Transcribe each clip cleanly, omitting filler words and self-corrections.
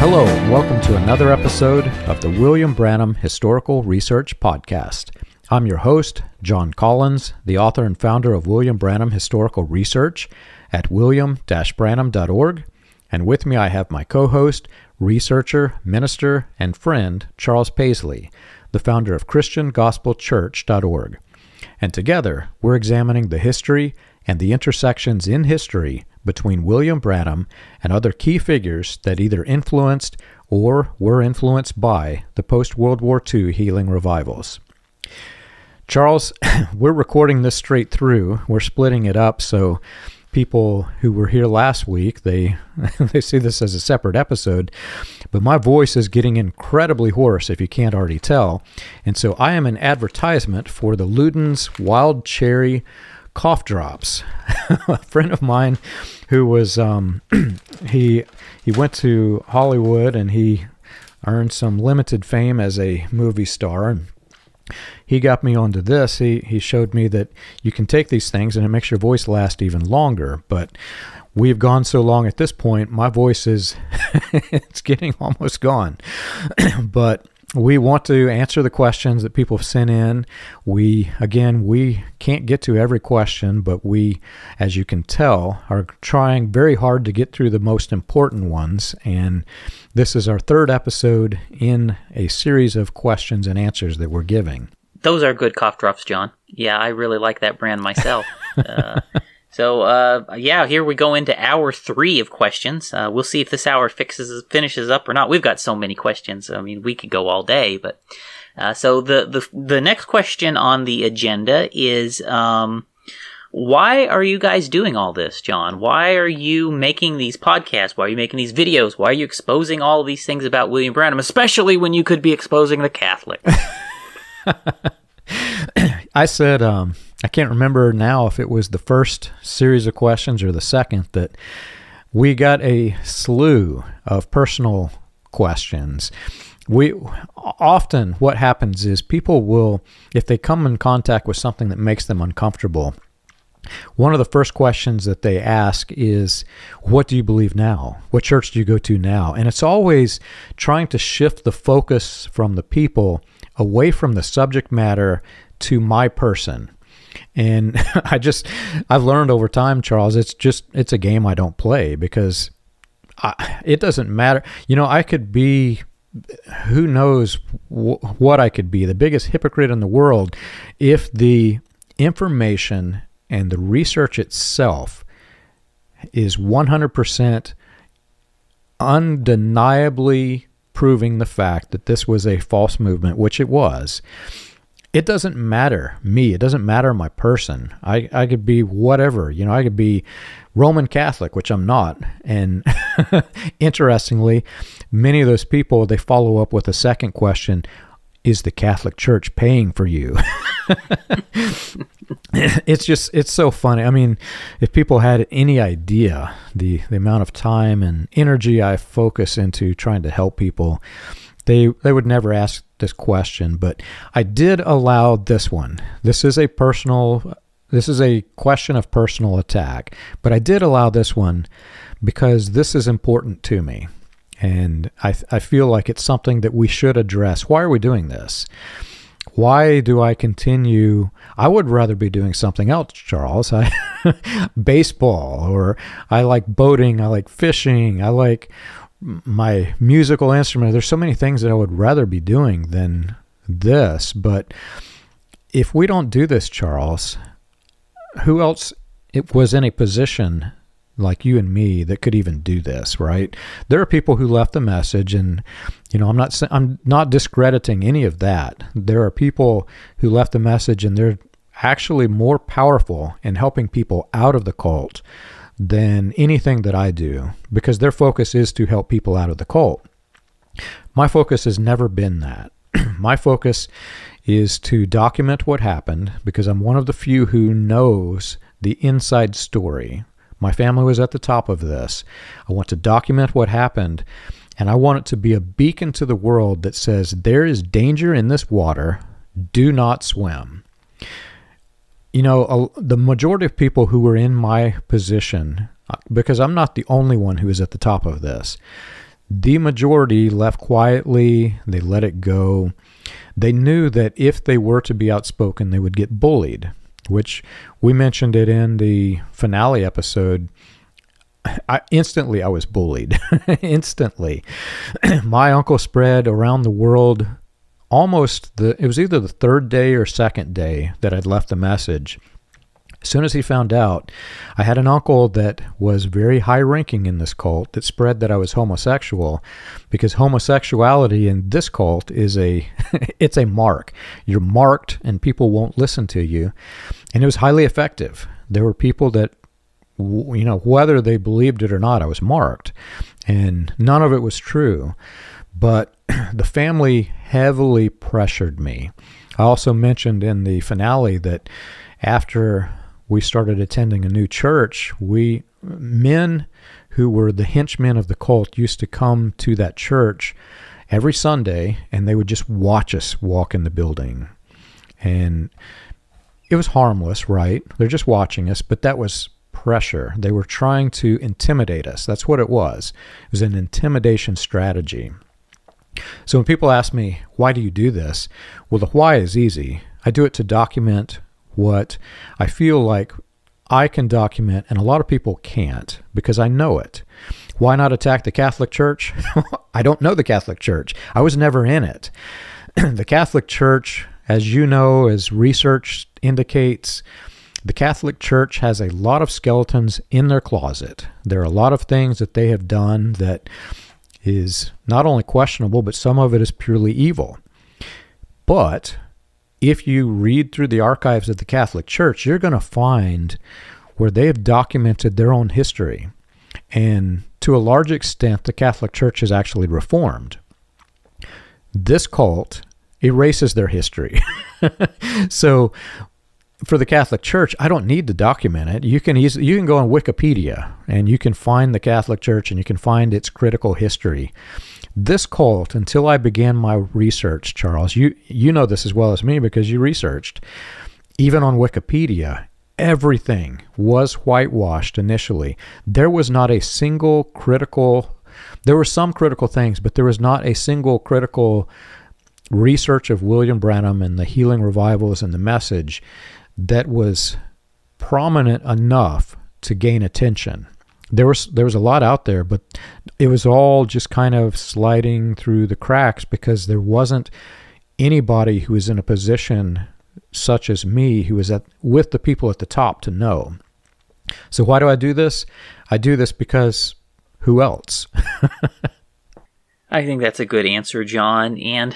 Hello, and welcome to another episode of the William Branham Historical Research Podcast. I'm your host, John Collins, the author and founder of William Branham Historical Research at william-branham.org, and with me I have my co-host, researcher, minister, and friend, Charles Paisley, the founder of ChristianGospelChurch.org. And together, we're examining the history and the intersections in history between William Branham and other key figures that either influenced or were influenced by the post-World War II healing revivals. Charles, we're recording this straight through. We're splitting it up so people who were here last week, they see this as a separate episode, but my voice is getting incredibly hoarse if you can't already tell. And so I am an advertisement for the Luden's Wild Cherry cough drops. A friend of mine who was he went to Hollywood and he earned some limited fame as a movie star, and he got me onto this. He showed me that you can take these things and it makes your voice last even longer, but we've gone so long at this point, my voice is it's getting almost gone. But we want to answer the questions that people have sent in. We can't get to every question, but we, as you can tell, are trying very hard to get through the most important ones. And this is our third episode in a series of questions and answers that we're giving. Those are good cough drops, John. Yeah, I really like that brand myself. So here we go into hour 3 of questions. We'll see if this hour finishes up or not. We've got so many questions. I mean, we could go all day. But so the next question on the agenda is, why are you guys doing all this, John? Why are you making these podcasts? Why are you making these videos? Why are you exposing all of these things about William Branham, especially when you could be exposing the Catholics? I said, I can't remember now if it was the first series of questions or the second, that we got a slew of personal questions. Often what happens is people will, if they come in contact with something that makes them uncomfortable, one of the first questions that they ask is, what do you believe now? What church do you go to now? And it's always trying to shift the focus from the people away from the subject matter to my person. And I've learned over time, Charles, it's a game I don't play because it doesn't matter. You know, I could be, who knows what I could be, the biggest hypocrite in the world, if the information and the research itself is 100% undeniably proving the fact that this was a false movement, which it was. It doesn't matter me. It doesn't matter my person. I could be whatever. You know, I could be Roman Catholic, which I'm not. And interestingly, many of those people, they follow up with a second question: is the Catholic Church paying for you? It's so funny. I mean, if people had any idea the amount of time and energy I focus into trying to help people, they would never ask this question. But I did allow this one. This is a question of personal attack, but I did allow this one because this is important to me. And I feel like it's something that we should address. Why are we doing this? Why do I continue? I would rather be doing something else, Charles. Baseball, or I like boating, I like fishing, I like my musical instrument. There's so many things that I would rather be doing than this. But if we don't do this, Charles, who else was in a position like you and me that could even do this, right? There are people who left the message, and you know, I'm not discrediting any of that. There are people who left the message, and they're actually more powerful in helping people out of the cult than anything that I do, because their focus is to help people out of the cult. My focus has never been that. My focus is to document what happened, because I'm one of the few who knows the inside story. My family was at the top of this. I want to document what happened, and I want it to be a beacon to the world that says, there is danger in this water. Do not swim. You know, the majority of people who were in my position, because I'm not the only one who is at the top of this, The majority left quietly. They let it go. They knew that if they were to be outspoken, they would get bullied, which we mentioned it in the finale episode. I was bullied. Instantly. My uncle spread around the world it was either the third day or second day that I'd left the message. As soon as he found out, I had an uncle that was very high-ranking in this cult that spread that I was homosexual, because homosexuality in this cult is it's a mark. You're marked and people won't listen to you. And it was highly effective. There were people that, whether they believed it or not, I was marked. And none of it was true. But the family heavily pressured me. I also mentioned in the finale that after we started attending a new church, men who were the henchmen of the cult used to come to that church every Sunday, and they would just watch us walk in the building. And it was harmless, right? They're just watching us, but that was pressure. They were trying to intimidate us. That's what it was. It was an intimidation strategy. So when people ask me, why do you do this? Well, the why is easy. I do it to document what I feel like I can document, and a lot of people can't, because I know it. Why not attack the Catholic Church? I don't know the Catholic Church. I was never in it. The Catholic Church, as you know, as research indicates, the Catholic Church has a lot of skeletons in their closet. There are a lot of things that they have done that is not only questionable, but some of it is purely evil. But if you read through the archives of the Catholic Church, you're going to find where they have documented their own history. And to a large extent, the Catholic Church is actually reformed. This cult erases their history. So for the Catholic Church, I don't need to document it. You can go on Wikipedia and you can find the Catholic Church and you can find its critical history. This cult, until I began my research, Charles, you know this as well as me because you researched, even on Wikipedia, everything was whitewashed initially. There was not a single critical, there were some critical things, but there was not a single critical research of William Branham and the healing revivals and the message that was prominent enough to gain attention. There was a lot out there, but it was all just kind of sliding through the cracks because there wasn't anybody who was in a position such as me who was with the people at the top to know. So why do I do this? I do this because who else? I think that's a good answer, John. And,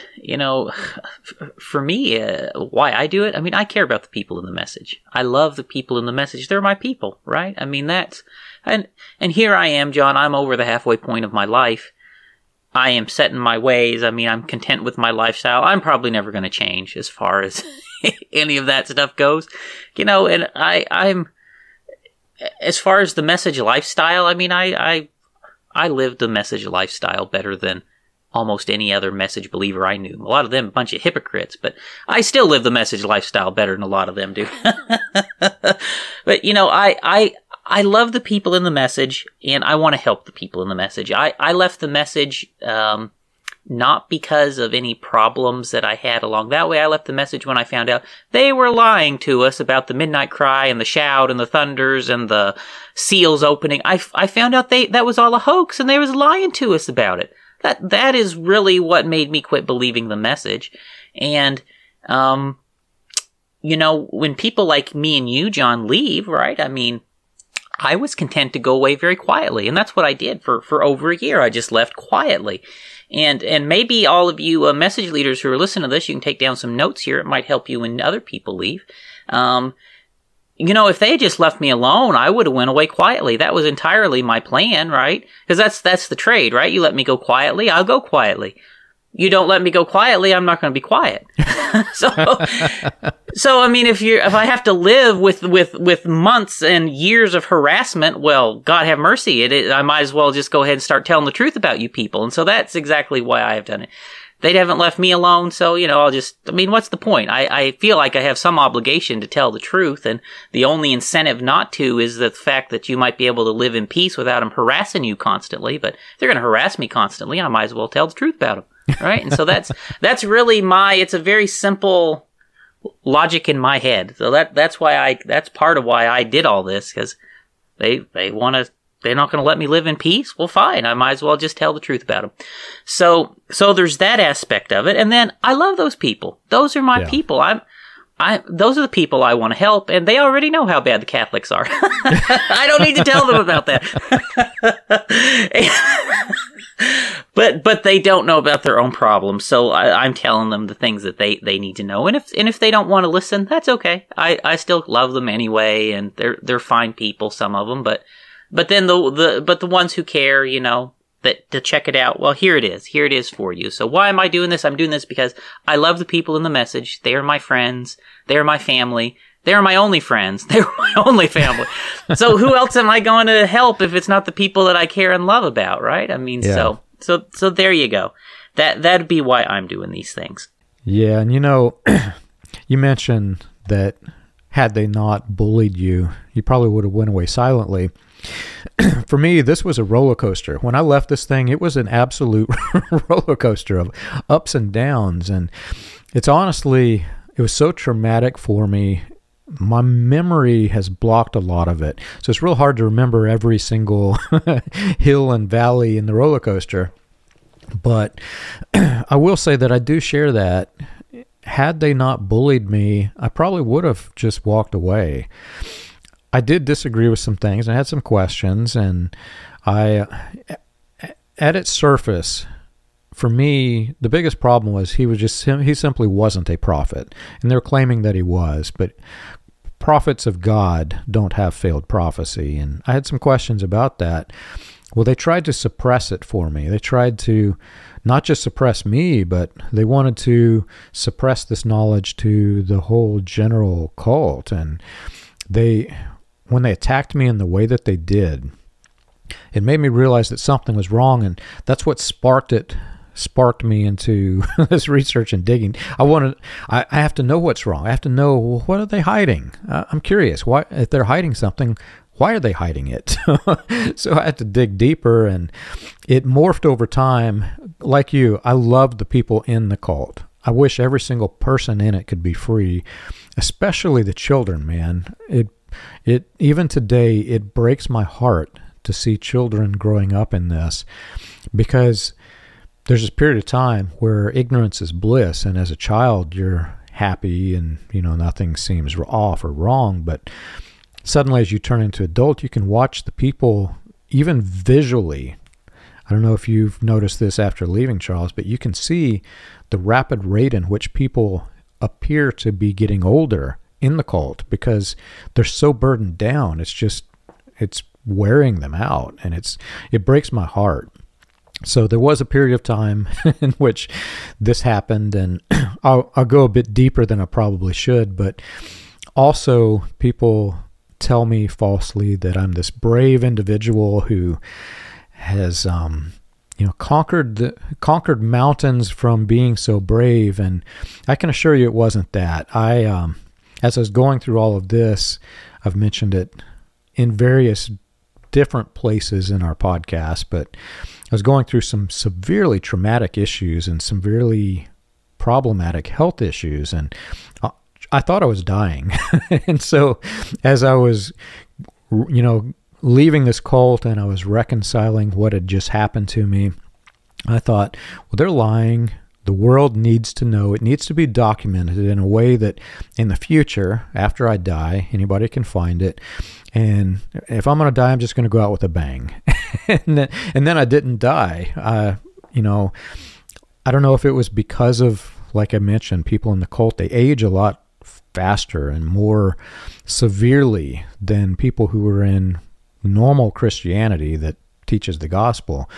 for me, why I do it, I care about the people in the message. I love the people in the message. They're my people, right? And here I am, John. I'm over the halfway point of my life. I am set in my ways. I'm content with my lifestyle. I'm probably never going to change as far as any of that stuff goes. And I'm, as far as the message lifestyle, I lived the message lifestyle better than almost any other message believer I knew. A lot of them, a bunch of hypocrites, but I still live the message lifestyle better than a lot of them do. But, I love the people in the message, and I want to help the people in the message. I left the message not because of any problems that I had along that way. I left the message when I found out they were lying to us about the midnight cry and the shout and the thunders and the seals opening. I found out that was all a hoax, and they was lying to us about it. That is really what made me quit believing the message. And, when people like me and you, John, leave, right? I was content to go away very quietly, and that's what I did for over a year. I just left quietly. And maybe all of you message leaders who are listening to this, you can take down some notes here. It might help you when other people leave. If they had just left me alone, I would have went away quietly. That was entirely my plan, right? Because that's the trade, right? You let me go quietly, I'll go quietly. You don't let me go quietly, I'm not going to be quiet. So if I have to live with months and years of harassment, well, God have mercy. I might as well just go ahead and start telling the truth about you people. And so that's exactly why I have done it. they haven't left me alone, so, what's the point? I feel like I have some obligation to tell the truth, and the only incentive not to is the fact that you might be able to live in peace without them harassing you constantly, but if they're going to harass me constantly, I might as well tell the truth about them, right? And so that's really it's a very simple logic in my head. So that's part of why I did all this, because they're not going to let me live in peace. Well, fine. I might as well just tell the truth about them. So there's that aspect of it. And then I love those people. Those are my people. Those are the people I want to help, and they already know how bad the Catholics are. I don't need to tell them about that. But they don't know about their own problems, so I'm telling them the things that they need to know. And if they don't want to listen, that's okay. I still love them anyway, and they're fine people, some of them. But then the ones who care, that to check it out. Well, here it is for you. So why am I doing this? I'm doing this because I love the people in the message. They are my friends. They are my family. They are my only friends. They are my only family. So who else am I going to help if it's not the people that I care and love about, right? I mean, so there you go. That'd be why I'm doing these things. Yeah, and you mentioned that had they not bullied you, you probably would have went away silently. For me, this was a roller coaster. When I left this thing, it was an absolute roller coaster of ups and downs. And it was so traumatic for me. My memory has blocked a lot of it. So it's real hard to remember every single hill and valley in the roller coaster. But I will say that I do share that. Had they not bullied me, I probably would have just walked away. I did disagree with some things. I had some questions, and at its surface, for me, the biggest problem was he simply wasn't a prophet, and they're claiming that he was, but prophets of God don't have failed prophecy, and I had some questions about that. Well, they tried to suppress it for me. They tried to not just suppress me, but they wanted to suppress this knowledge to the whole general cult, and when they attacked me in the way that they did, it made me realize that something was wrong, and that's what sparked me into this research and digging. I have to know what's wrong. I have to know, well, what are they hiding? I'm curious. Why, if they're hiding something, why are they hiding it? So I had to dig deeper, and it morphed over time. Like you, I loved the people in the cult. I wish every single person in it could be free, especially the children, man. It even today, it breaks my heart to see children growing up in this, because there's this period of time where ignorance is bliss, and as a child you're happy and nothing seems off or wrong, but suddenly as you turn into adult, you can watch the people even visually. I don't know if you've noticed this after leaving, Charles, but you can see the rapid rate in which people appear to be getting older in the cult, because they're so burdened down. It's wearing them out, and it breaks my heart. So there was a period of time in which this happened, and I'll go a bit deeper than I probably should, but also people tell me falsely that I'm this brave individual who has conquered mountains from being so brave, and I can assure you it wasn't that. As I was going through all of this, I've mentioned it in various different places in our podcast, but I was going through some severely traumatic issues and some really problematic health issues, and I thought I was dying. And so as I was, leaving this cult and I was reconciling what had just happened to me, I thought, well, they're lying. The world needs to know. It needs to be documented in a way that in the future, after I die, anybody can find it. And if I'm going to die, I'm just going to go out with a bang. and then I didn't die. I don't know if it was because of, like I mentioned, people in the cult, they age a lot faster and more severely than people who are in normal Christianity that teaches the gospel.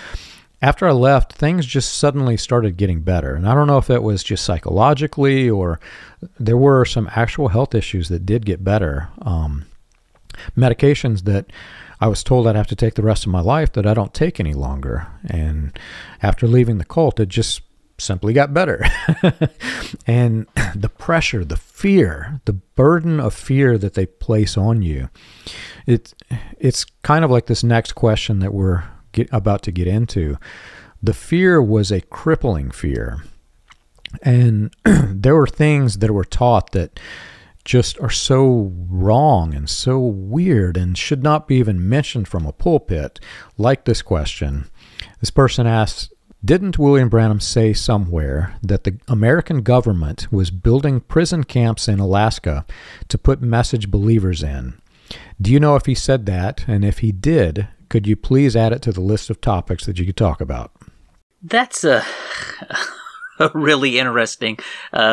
After I left, things just suddenly started getting better. And I don't know if that was just psychologically or there were some actual health issues that did get better. Medications that I was told I'd have to take the rest of my life that I don't take any longer. And after leaving the cult, it just simply got better. And the pressure, the fear, the burden of fear that they place on you, it's kind of like this next question that we're about to get into. The fear was a crippling fear. And there were things that were taught that just are so wrong and so weird and should not be even mentioned from a pulpit, like this question. This person asks, didn't William Branham say somewhere that the American government was building prison camps in Alaska to put message believers in? Do you know if he said that? And if he did, could you please add it to the list of topics that you could talk about? That's a really interesting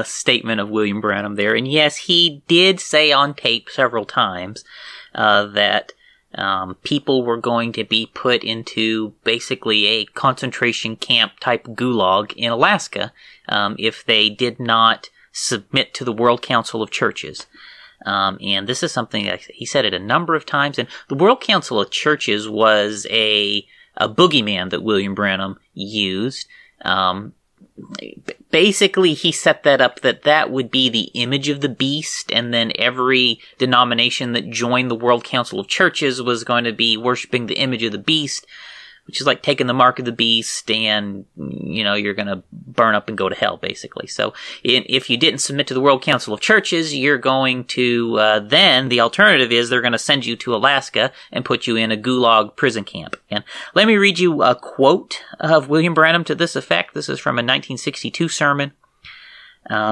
statement of William Branham there. And yes, he did say on tape several times that people were going to be put into basically a concentration camp type gulag in Alaska if they did not submit to the World Council of Churches. And this is something that he said it a number of times. And the World Council of Churches was a boogeyman that William Branham used. Basically, he set that up that would be the image of the beast, and then every denomination that joined the World Council of Churches was going to be worshiping the image of the beast, which is like taking the mark of the beast, and, you're going to burn up and go to hell, basically. So if you didn't submit to the World Council of Churches, you're going to, then the alternative is they're going to send you to Alaska and put you in a gulag prison camp. And let me read you a quote of William Branham to this effect. This is from a 1962 sermon.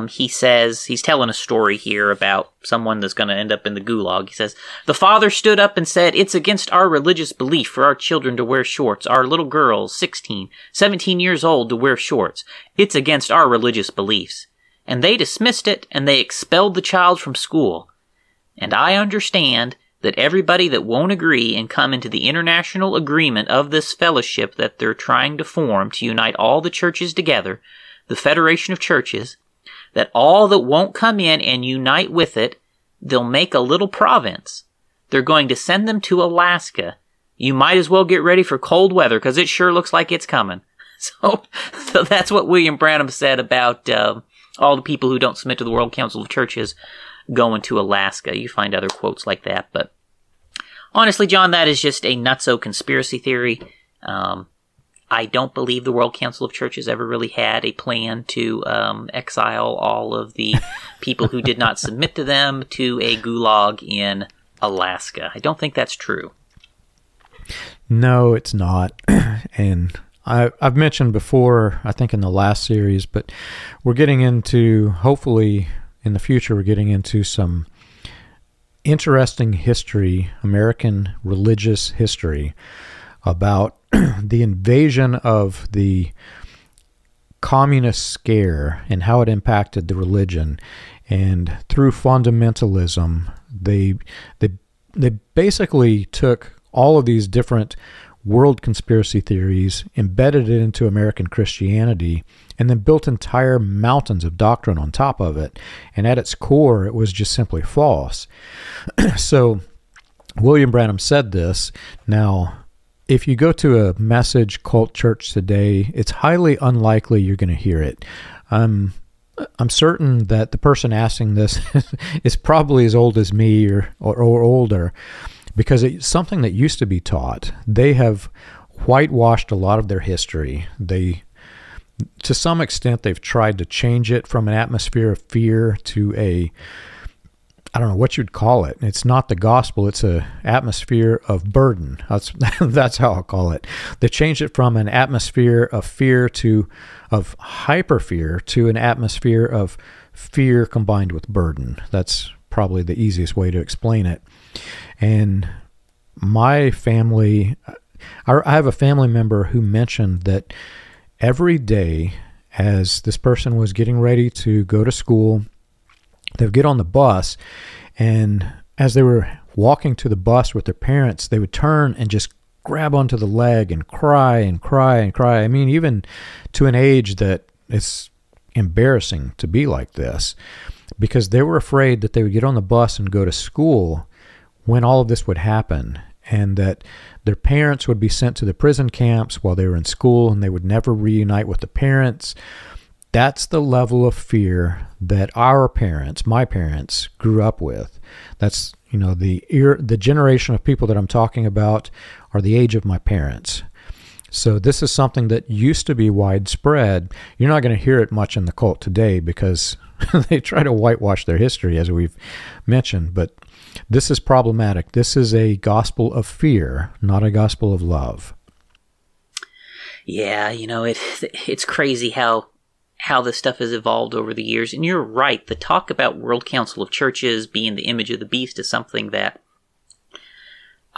He says, he's telling a story here about someone that's going to end up in the gulag. He says, the father stood up and said, it's against our religious belief for our children to wear shorts, our little girls, 16, 17 years old, to wear shorts. It's against our religious beliefs. And they dismissed it, and they expelled the child from school. And I understand that everybody that won't agree and come into the international agreement of this fellowship that they're trying to form to unite all the churches together, the Federation of Churches, that all that won't come in and unite with it, they'll make a little province. They're going to send them to Alaska. You might as well get ready for cold weather, because it sure looks like it's coming. So that's what William Branham said about all the people who don't submit to the World Council of Churches going to Alaska. You find other quotes like that. But honestly, John, that is just a nutso conspiracy theory. I don't believe the World Council of Churches ever really had a plan to exile all of the people who did not submit to them to a gulag in Alaska. I don't think that's true. No, it's not. And I've mentioned before, I think in the last series, but we're getting into, hopefully in the future, we're getting into some interesting history, American religious history, about the invasion of the communist scare and how it impacted the religion. And through fundamentalism, they basically took all of these different world conspiracy theories, embedded it into American Christianity, and then built entire mountains of doctrine on top of it. And at its core, it was just simply false. So William Branham said this. Now, if you go to a message cult church today, it's highly unlikely you're going to hear it. I'm certain that the person asking this is probably as old as me or older, because it's something that used to be taught. They have whitewashed a lot of their history. To some extent, they've tried to change it from an atmosphere of fear to I don't know what you'd call it. It's not the gospel. It's an atmosphere of burden. That's how I'll call it. They changed it from an atmosphere of fear of hyper fear to an atmosphere of fear combined with burden. That's probably the easiest way to explain it. And my family, I have a family member who mentioned that every day as this person was getting ready to go to school, they would get on the bus, and as they were walking to the bus with their parents, they would turn and just grab onto the leg and cry and cry and cry. I mean, even to an age that it's embarrassing to be like this, because they were afraid that they would get on the bus and go to school when all of this would happen, and that their parents would be sent to the prison camps while they were in school, and they would never reunite with the parents. That's the level of fear that our parents, my parents, grew up with. That's, the generation of people that I'm talking about are the age of my parents. So this is something that used to be widespread. You're not going to hear it much in the cult today because they try to whitewash their history, as we've mentioned. But this is problematic. This is a gospel of fear, not a gospel of love. Yeah, it's crazy how this stuff has evolved over the years. And you're right, the talk about World Council of Churches being the image of the beast is something that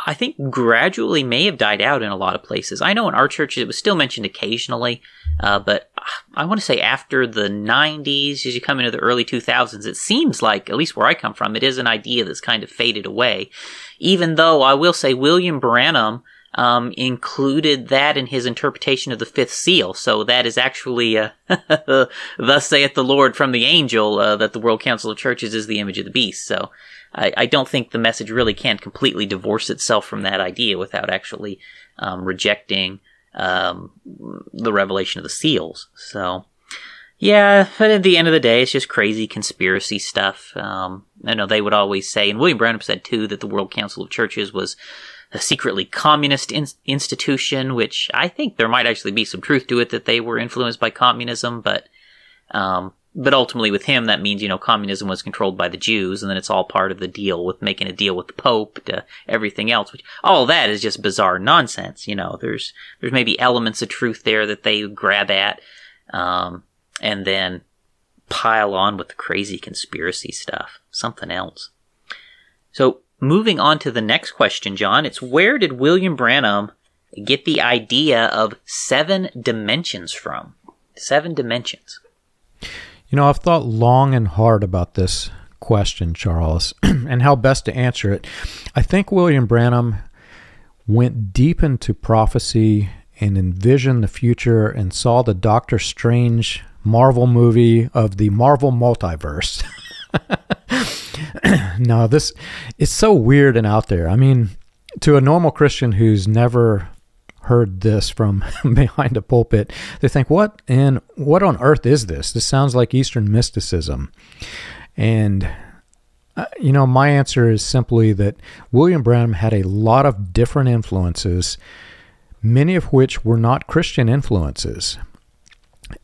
I think gradually may have died out in a lot of places. I know in our churches it was still mentioned occasionally, but I want to say after the 90s, as you come into the early 2000s, it seems like, at least where I come from, it is an idea that's kind of faded away. Even though I will say William Branham included that in his interpretation of the fifth seal. So that is actually, thus saith the Lord from the angel, that the World Council of Churches is the image of the beast. So I don't think the message really can completely divorce itself from that idea without actually rejecting the revelation of the seals. So, yeah, but at the end of the day, it's just crazy conspiracy stuff. I know they would always say, and William Branham said too, that the World Council of Churches was a secretly communist institution, which I think there might actually be some truth to it, that they were influenced by communism, but ultimately with him, that means, communism was controlled by the Jews, and then it's all part of the deal with making a deal with the Pope to everything else, which all that is just bizarre nonsense. There's maybe elements of truth there that they grab at, and then pile on with the crazy conspiracy stuff. Something else. So, moving on to the next question, John, it's where did William Branham get the idea of 7 dimensions from? 7 dimensions. I've thought long and hard about this question, Charles, and how best to answer it. I think William Branham went deep into prophecy and envisioned the future and saw the Doctor Strange Marvel movie of the Marvel multiverse. No, this is so weird and out there. I mean, to a normal Christian who's never heard this from behind a pulpit, they think, what on earth is this? This sounds like Eastern mysticism. And, my answer is simply that William Branham had a lot of different influences, many of which were not Christian influences.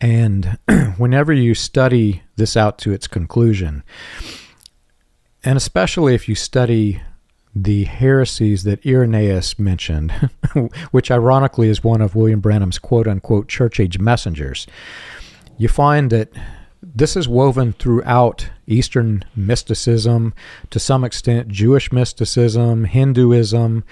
And whenever you study this out to its conclusion, and especially if you study the heresies that Irenaeus mentioned, which ironically is one of William Branham's quote-unquote church-age messengers, you find that this is woven throughout Eastern mysticism, to some extent Jewish mysticism, Hinduism.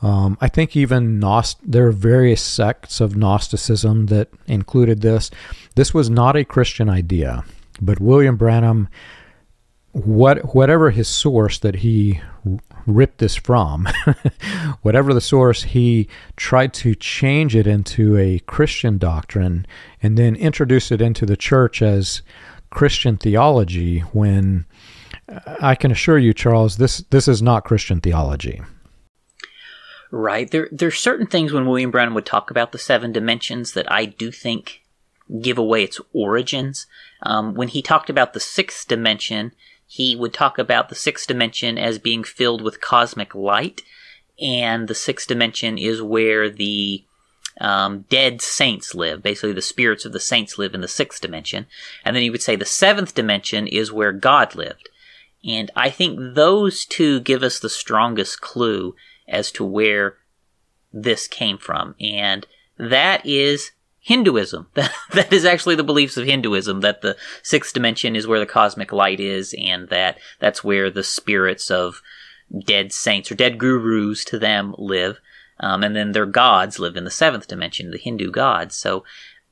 I think even there are various sects of Gnosticism that included this. This was not a Christian idea, but William Branham, whatever his source that he ripped this from, whatever the source, he tried to change it into a Christian doctrine and then introduce it into the church as Christian theology, when I can assure you, Charles, this is not Christian theology. Right. There's certain things when William Branham would talk about the 7 dimensions that I do think give away its origins. When he talked about the 6th dimension, he would talk about the 6th dimension as being filled with cosmic light, and the 6th dimension is where the dead saints live. Basically, the spirits of the saints live in the 6th dimension. And then he would say the 7th dimension is where God lived. And I think those two give us the strongest clue as to where this came from. And that is Hinduism. That is actually the beliefs of Hinduism, that the 6th dimension is where the cosmic light is, and that's where the spirits of dead saints or dead gurus to them live. And then their gods live in the 7th dimension, the Hindu gods. So,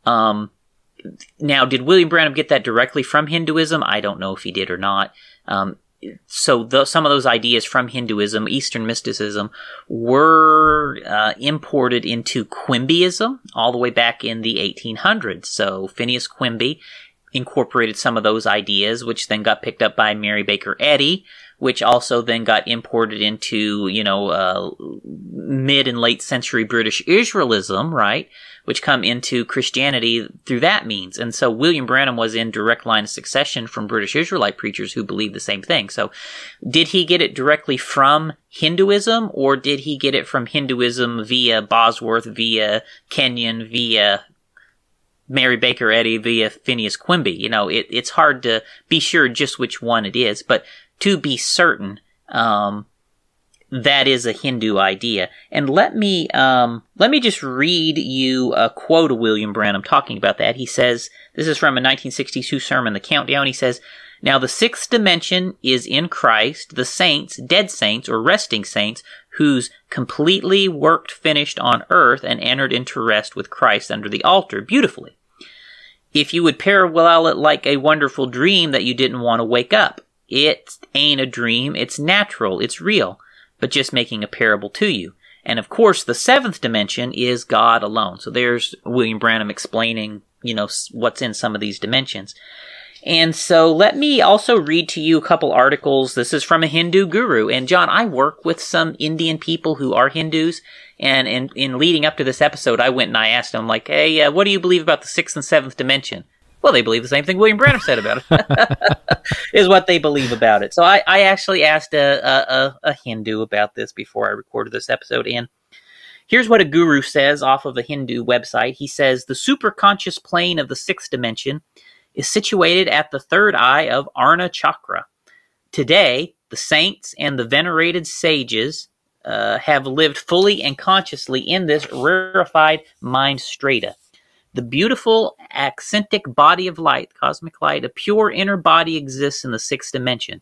now, did William Branham get that directly from Hinduism? I don't know if he did or not. So some of those ideas from Hinduism, Eastern mysticism, were imported into Quimbyism all the way back in the 1800s. So Phineas Quimby incorporated some of those ideas, which then got picked up by Mary Baker Eddy, which also then got imported into, mid and late century British Israelism, right? Which come into Christianity through that means. And so William Branham was in direct line of succession from British Israelite preachers who believed the same thing. So did he get it directly from Hinduism, or did he get it from Hinduism via Bosworth, via Kenyon, via Mary Baker Eddy, via Phineas Quimby? It's hard to be sure just which one it is, but to be certain, that is a Hindu idea. And let me just read you a quote of William Branham talking about that. He says, this is from a 1962 sermon, The Countdown. He says, "Now the sixth dimension is in Christ, the saints, dead saints, or resting saints, whose completely worked finished on earth and entered into rest with Christ under the altar beautifully. If you would parallel it like a wonderful dream that you didn't want to wake up, it ain't a dream, it's natural, it's real, but just making a parable to you. And of course, the seventh dimension is God alone." So there's William Branham explaining, what's in some of these dimensions. And so let me also read to you a couple articles. This is from a Hindu guru. And John, I work with some Indian people who are Hindus. And in leading up to this episode, I went and I asked them, like, hey, what do you believe about the sixth and seventh dimension? Well, they believe the same thing William Branham said about it, is what they believe about it. So I actually asked a Hindu about this before I recorded this episode. And here's what a guru says off of a Hindu website. He says, "The superconscious plane of the sixth dimension is situated at the third eye of Arna Chakra. Today, the saints and the venerated sages have lived fully and consciously in this rarefied mind strata. The beautiful accentic body of light, cosmic light, a pure inner body exists in the sixth dimension.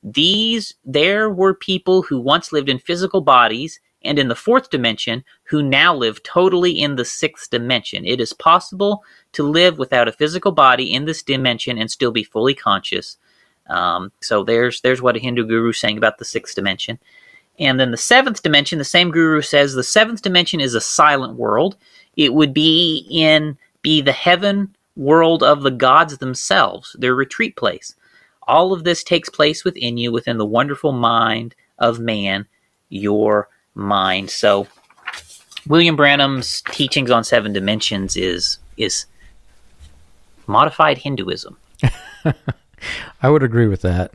There were people who once lived in physical bodies and in the fourth dimension who now live totally in the sixth dimension. It is possible to live without a physical body in this dimension and still be fully conscious." So there's what a Hindu guru is saying about the sixth dimension. And then the seventh dimension, the same guru says, "The seventh dimension is a silent world. It would be the heaven world of the gods themselves, their retreat place. All of this takes place within you, within the wonderful mind of man, your mind." So William Branham's teachings on seven dimensions is modified Hinduism. I would agree with that.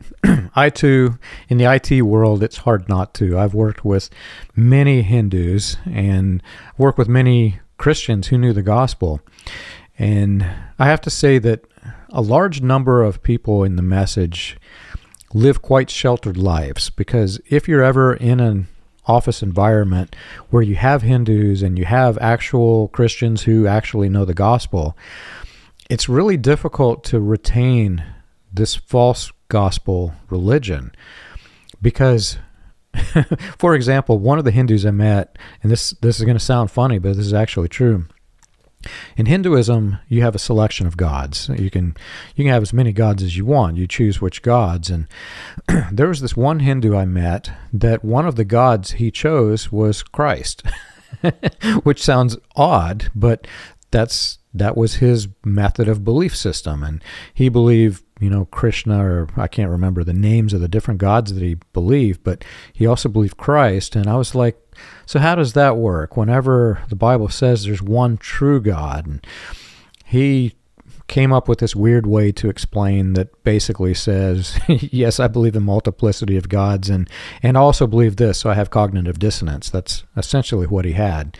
I too, in the IT world, it's hard not to. I've worked with many Hindus and worked with many Christians who knew the gospel. And I have to say that a large number of people in the message live quite sheltered lives, because if you're ever in an office environment where you have Hindus and you have actual Christians who actually know the gospel, it's really difficult to retain this false gospel religion. Because, for example, one of the Hindus I met, and this is going to sound funny, but this is actually true. In Hinduism, you have a selection of gods. You can have as many gods as you want. You choose which gods. And there was this one Hindu I met that one of the gods he chose was Christ, which sounds odd, but that was his method of belief system. And he believed, Krishna, or I can't remember the names of the different gods that he believed, but he also believed Christ. And I was like, so how does that work? Whenever the Bible says there's one true God, and he came up with this weird way to explain that basically says, yes, I believe in multiplicity of gods, and also believe this, so I have cognitive dissonance. That's essentially what he had.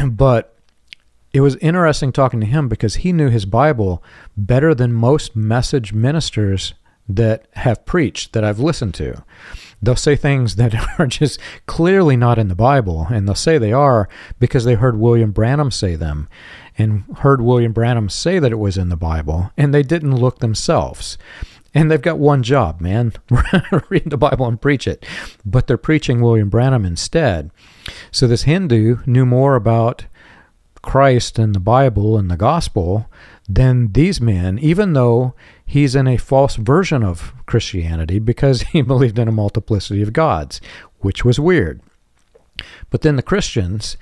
But it was interesting talking to him because he knew his Bible better than most message ministers that have preached that I've listened to. They'll say things that are just clearly not in the Bible, and they'll say they are because they heard William Branham say them, and heard William Branham say that it was in the Bible, and they didn't look themselves. And they've got one job, man, read the Bible and preach it. But they're preaching William Branham instead. So this Hindu knew more about Christ and the Bible and the gospel than these men, even though he's in a false version of Christianity because he believed in a multiplicity of gods, which was weird. But then the Christians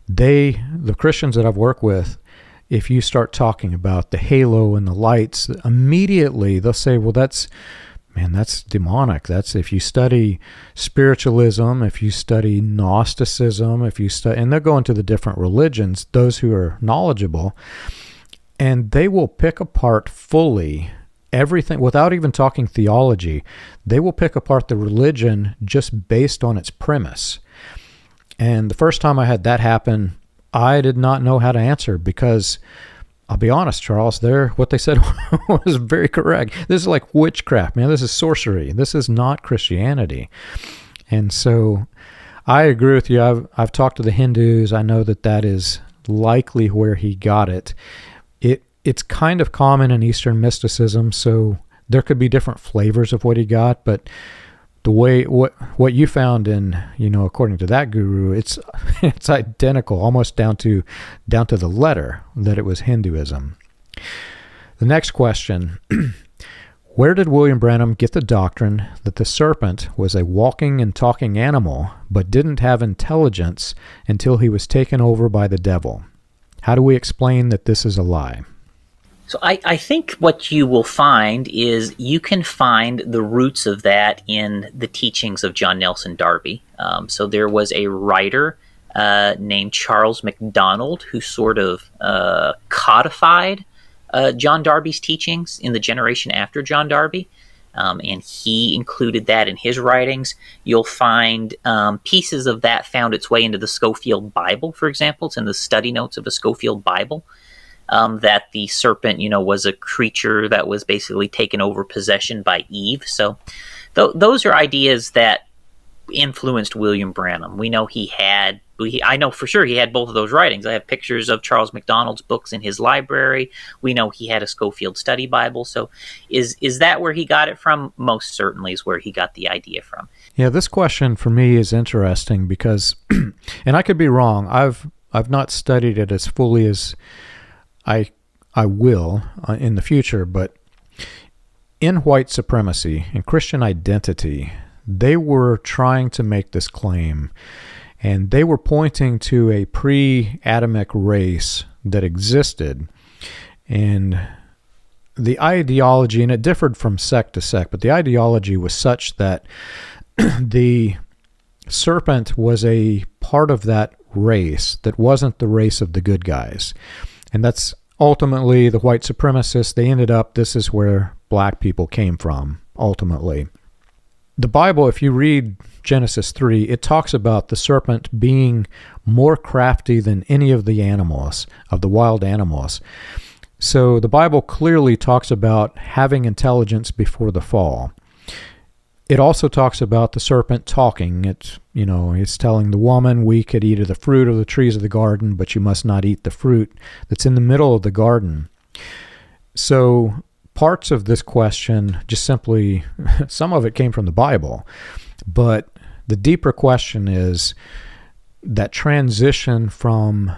that I've worked with, if you start talking about the halo and the lights, immediately they'll say, well, that's man, that's demonic. That's, if you study spiritualism, if you study Gnosticism, if you study, and they'll go into the different religions, those who are knowledgeable, and they will pick apart fully everything without even talking theology. They will pick apart the religion just based on its premise. And the first time I had that happen, I did not know how to answer, because I'll be honest, Charles, what they said was very correct. This is like witchcraft, man. This is sorcery. This is not Christianity. And so I agree with you. I've talked to the Hindus. I know that is likely where he got it. It's kind of common in Eastern mysticism, so there could be different flavors of what he got, but the way what you found in, according to that guru, it's identical, almost down to the letter, that it was Hinduism. The next question: where did William Branham get the doctrine that the serpent was a walking and talking animal but didn't have intelligence until he was taken over by the devil? How do we explain that this is a lie? So I think what you will find is you can find the roots of that in the teachings of John Nelson Darby. So there was a writer named Charles MacDonald who sort of codified John Darby's teachings in the generation after John Darby. And he included that in his writings. You'll find pieces of that found its way into the Scofield Bible, for example. It's in the study notes of the Scofield Bible. That the serpent, was a creature that was basically taken over possession by Eve. So those are ideas that influenced William Branham. We know I know for sure he had both of those writings. I have pictures of Charles MacDonald's books in his library. We know he had a Scofield Study Bible. So is that where he got it from? Most certainly is where he got the idea from. Yeah, this question for me is interesting because, and I could be wrong, I've not studied it as fully as I will in the future, but in white supremacy, in Christian identity, they were trying to make this claim, and they were pointing to a pre-Adamic race that existed, and the ideology, and it differed from sect to sect, but the ideology was such that the serpent was a part of that race that wasn't the race of the good guys. And that's ultimately the white supremacists. They ended up, this is where black people came from, ultimately. The Bible, if you read Genesis 3, it talks about the serpent being more crafty than any of the animals, of the wild animals. So the Bible clearly talks about having intelligence before the fall. It also talks about the serpent talking. It's telling the woman, we could eat of the fruit of the trees of the garden, but you must not eat the fruit that's in the middle of the garden. So parts of this question, just simply, some of it came from the Bible, but the deeper question is that transition from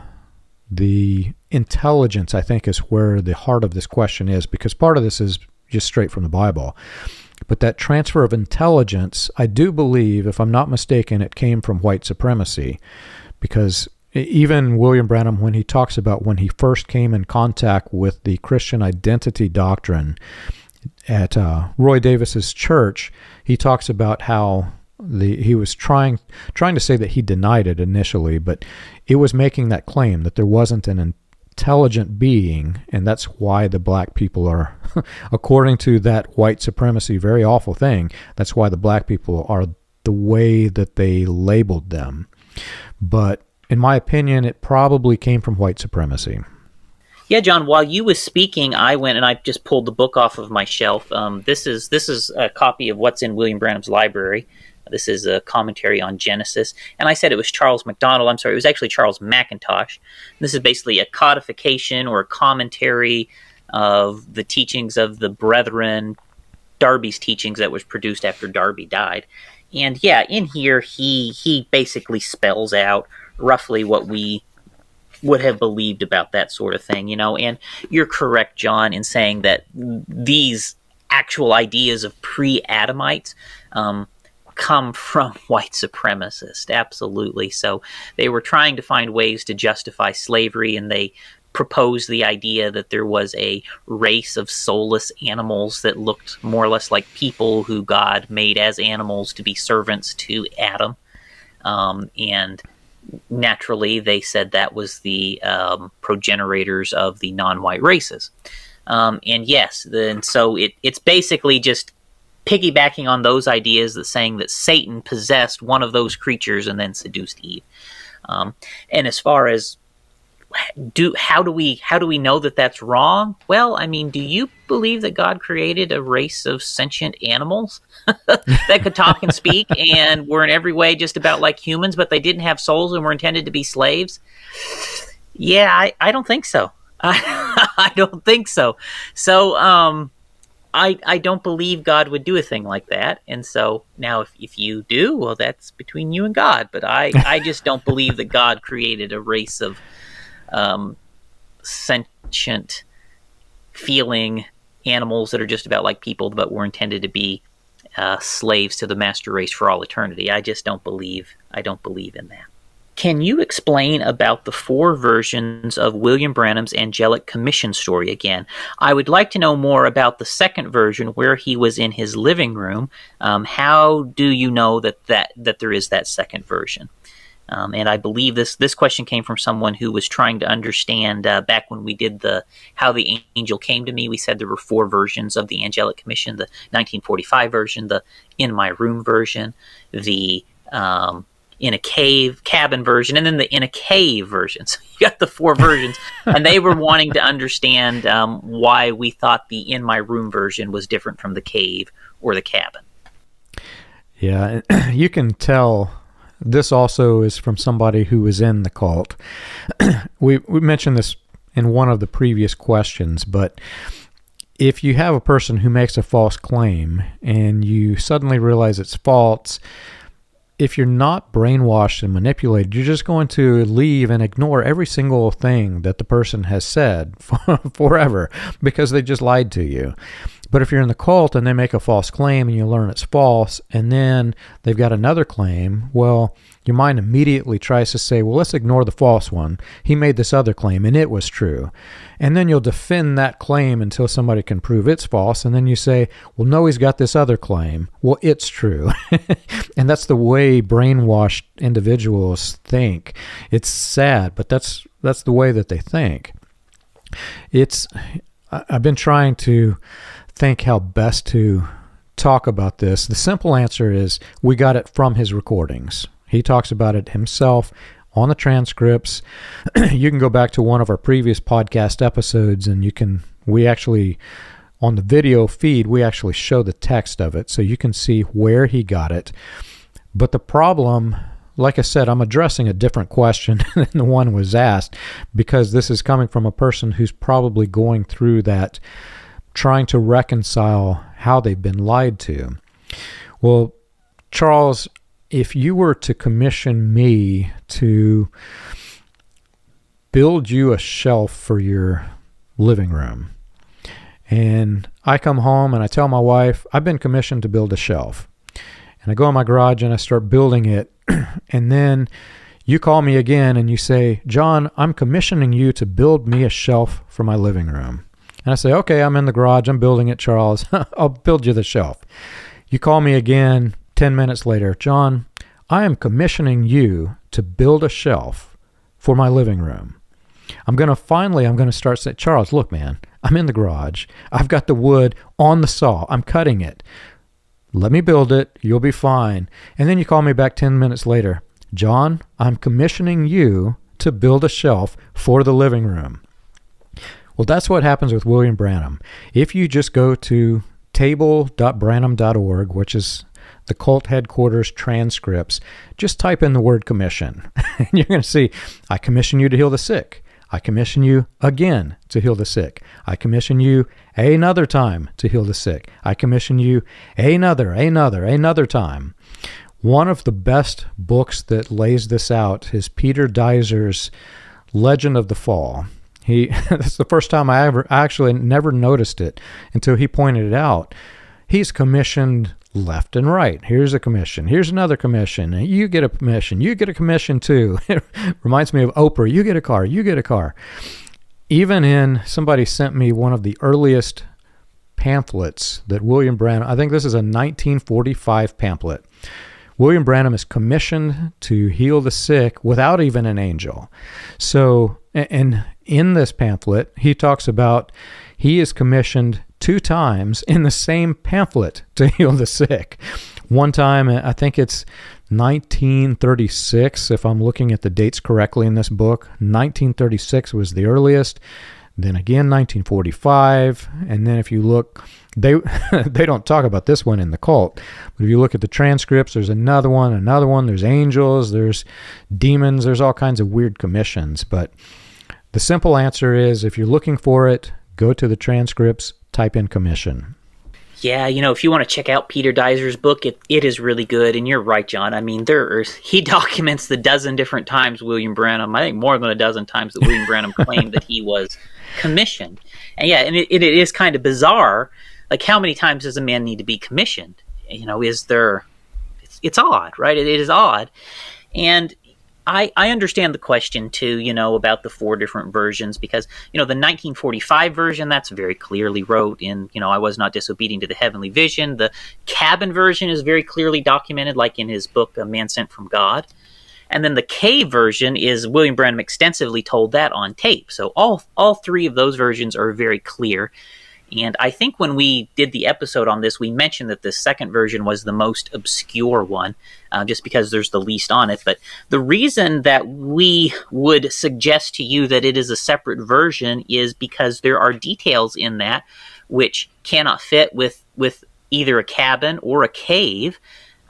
the intelligence, I think, is where the heart of this question is, because part of this is just straight from the Bible. But that transfer of intelligence, I do believe, if I'm not mistaken, it came from white supremacy, because even William Branham, when he talks about when he first came in contact with the Christian identity doctrine at Roy Davis's church, he talks about how he was trying to say that he denied it initially, but it was making that claim that there wasn't an intelligent being, and that's why the black people are, according to that white supremacy, very awful thing, that's why the black people are the way that they labeled them. But in my opinion, it probably came from white supremacy. Yeah, John, while you was speaking, I went and I just pulled the book off of my shelf. This is a copy of what's in William Branham's library. This is a commentary on Genesis. And I said it was Charles MacDonald. I'm sorry, it was actually Charles McIntosh. This is basically a codification or a commentary of the teachings of the brethren, Darby's teachings that was produced after Darby died. And yeah, in here, he basically spells out roughly what we would have believed about that sort of thing, And you're correct, John, in saying that these actual ideas of pre-Adamites come from white supremacists, absolutely. So they were trying to find ways to justify slavery, and they proposed the idea that there was a race of soulless animals that looked more or less like people who God made as animals to be servants to Adam. And naturally, they said that was the progenitors of the non-white races. And yes, so it's basically just piggybacking on those ideas, that saying that Satan possessed one of those creatures and then seduced Eve. And as far as how do we know that that's wrong? Well, I mean, do you believe that God created a race of sentient animals that could talk and speak and were in every way just about like humans, but they didn't have souls and were intended to be slaves? Yeah, I don't think so. I don't think so. So, I don't believe God would do a thing like that. And so now if you do, well, that's between you and God. But I just don't believe that God created a race of sentient feeling animals that are just about like people but were intended to be slaves to the master race for all eternity. I just don't believe in that. Can you explain about the 4 versions of William Branham's angelic commission story again? I would like to know more about the second version where he was in his living room. How do you know that there is that second version? And I believe this question came from someone who was trying to understand back when we did how the angel came to me. We said there were 4 versions of the angelic commission: the 1945 version, the in my room version, the in a cabin version, and then the in a cave version. So you got the 4 versions, and they were wanting to understand why we thought the in my room version was different from the cave or the cabin. Yeah, you can tell this also is from somebody who was in the cult. We mentioned this in one of the previous questions, but if you have a person who makes a false claim and you suddenly realize it's false, if you're not brainwashed and manipulated, you're just going to leave and ignore every single thing that the person has said forever because they just lied to you. But if you're in the cult and they make a false claim and you learn it's false, and then they've got another claim, well, your mind immediately tries to say, well, let's ignore the false one. He made this other claim and it was true. And then you'll defend that claim until somebody can prove it's false. And then you say, well, no, he's got this other claim. Well, it's true. And that's the way brainwashed individuals think. It's sad, but that's the way that they think. I've been trying to think how best to talk about this. The simple answer is we got it from his recordings. He talks about it himself on the transcripts. You can go back to one of our previous podcast episodes and we actually, on the video feed, we actually show the text of it so you can see where he got it. But the problem, like I said, I'm addressing a different question than the one was asked because this is coming from a person who's probably going through that, trying to reconcile how they've been lied to. Well, Charles, if you were to commission me to build you a shelf for your living room, and I come home and I tell my wife, I've been commissioned to build a shelf, and I go in my garage and I start building it, and then you call me again and you say, John, I'm commissioning you to build me a shelf for my living room. And I say, okay, I'm in the garage, I'm building it, Charles. I'll build you the shelf. You call me again 10 minutes later, John, I am commissioning you to build a shelf for my living room. I'm going to start saying, Charles, look, man, I'm in the garage. I've got the wood on the saw. I'm cutting it. Let me build it. You'll be fine. And then you call me back 10 minutes later, John, I'm commissioning you to build a shelf for the living room. Well, that's what happens with William Branham. If you just go to table.branham.org, which is the cult headquarters transcripts, just type in the word commission. And you're going to see, I commission you to heal the sick. I commission you again to heal the sick. I commission you another time to heal the sick. I commission you another time. One of the best books that lays this out is Peter Deiser's Legend of the Fall. That's the first time I actually never noticed it until he pointed it out. He's commissioned left and right. Here's a commission. Here's another commission. You get a commission. You get a commission too. It reminds me of Oprah. You get a car. You get a car. even in, somebody sent me one of the earliest pamphlets that William Branham, I think this is a 1945 pamphlet. William Branham is commissioned to heal the sick without even an angel. So, and in this pamphlet, he talks about he is commissioned 2 times in the same pamphlet to heal the sick. One time, I think it's 1936, if I'm looking at the dates correctly in this book. 1936 was the earliest. Then again, 1945. And then if you look, they don't talk about this one in the cult. But if you look at the transcripts, there's another one. There's angels, there's demons, there's all kinds of weird commissions. But the simple answer is, if you're looking for it, go to the transcripts, type in commission. Yeah, if you want to check out Peter Deiser's book, it is really good. And you're right, John. I mean, he documents the dozen different times William Branham, I think more than a dozen times that William Branham claimed that he was commissioned. And yeah, and it is kind of bizarre. Like, how many times does a man need to be commissioned? Is there, it's odd, right? It is odd. And I understand the question too, about the 4 different versions, because, the 1945 version, that's very clearly wrote in, I was not disobedient to the heavenly vision. The cabin version is very clearly documented, like in his book, A Man Sent from God. And then the cave version is William Branham extensively told that on tape. So all 3 of those versions are very clear. And I think when we did the episode on this, we mentioned that the second version was the most obscure one, just because there's the least on it. But the reason that we would suggest to you that it is a separate version is because there are details in that which cannot fit with either a cabin or a cave,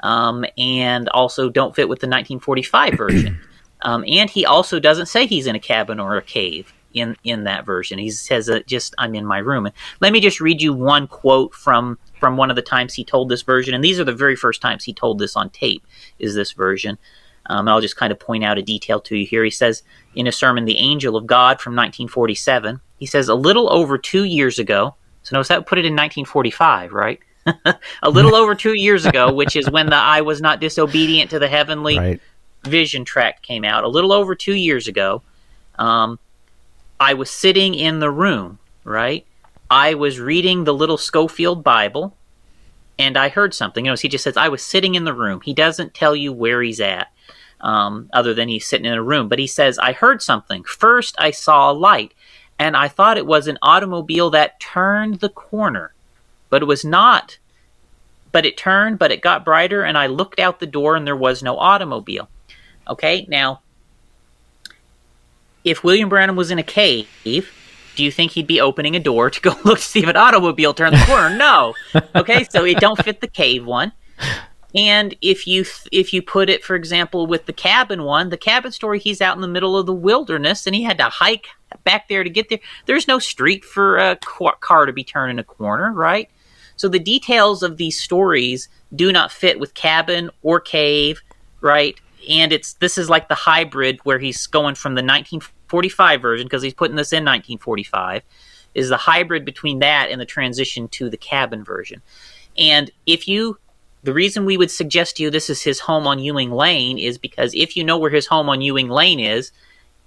and also don't fit with the 1945 version. And he also doesn't say he's in a cabin or a cave in that version. He says I'm in my room. And let me just read you one quote from one of the times he told this version, and these are the very first times he told this on tape, is this version. I'll just kind of point out a detail to you here. He says in a sermon, The Angel of God, from 1947, he says, a little over 2 years ago, so notice that put it in 1945, right? A little over 2 years ago, which is when the I was not disobedient to the heavenly vision tract came out. A little over 2 years ago, I was sitting in the room, right? I was reading the little Schofield Bible, and I heard something. He just says, I was sitting in the room. He doesn't tell you where he's at, other than he's sitting in a room. But he says, I heard something. First, I saw a light, and I thought it was an automobile that turned the corner. But it was not. But it turned, but it got brighter, and I looked out the door, and there was no automobile. Okay, now, if William Branham was in a cave, do you think he'd be opening a door to go look to see if an automobile turned the corner? No. Okay, so it don't fit the cave one. And if you put it, for example, with the cabin one, the cabin story, he's out in the middle of the wilderness, and he had to hike back there to get there. There's no street for a car to be turning a corner, right? So the details of these stories do not fit with cabin or cave, right? And this is like the hybrid where he's going from the 1945 version, because he's putting this in 1945, is the hybrid between that and the transition to the cabin version. And the reason we would suggest to you this is his home on Ewing Lane is because if you know where his home on Ewing Lane is,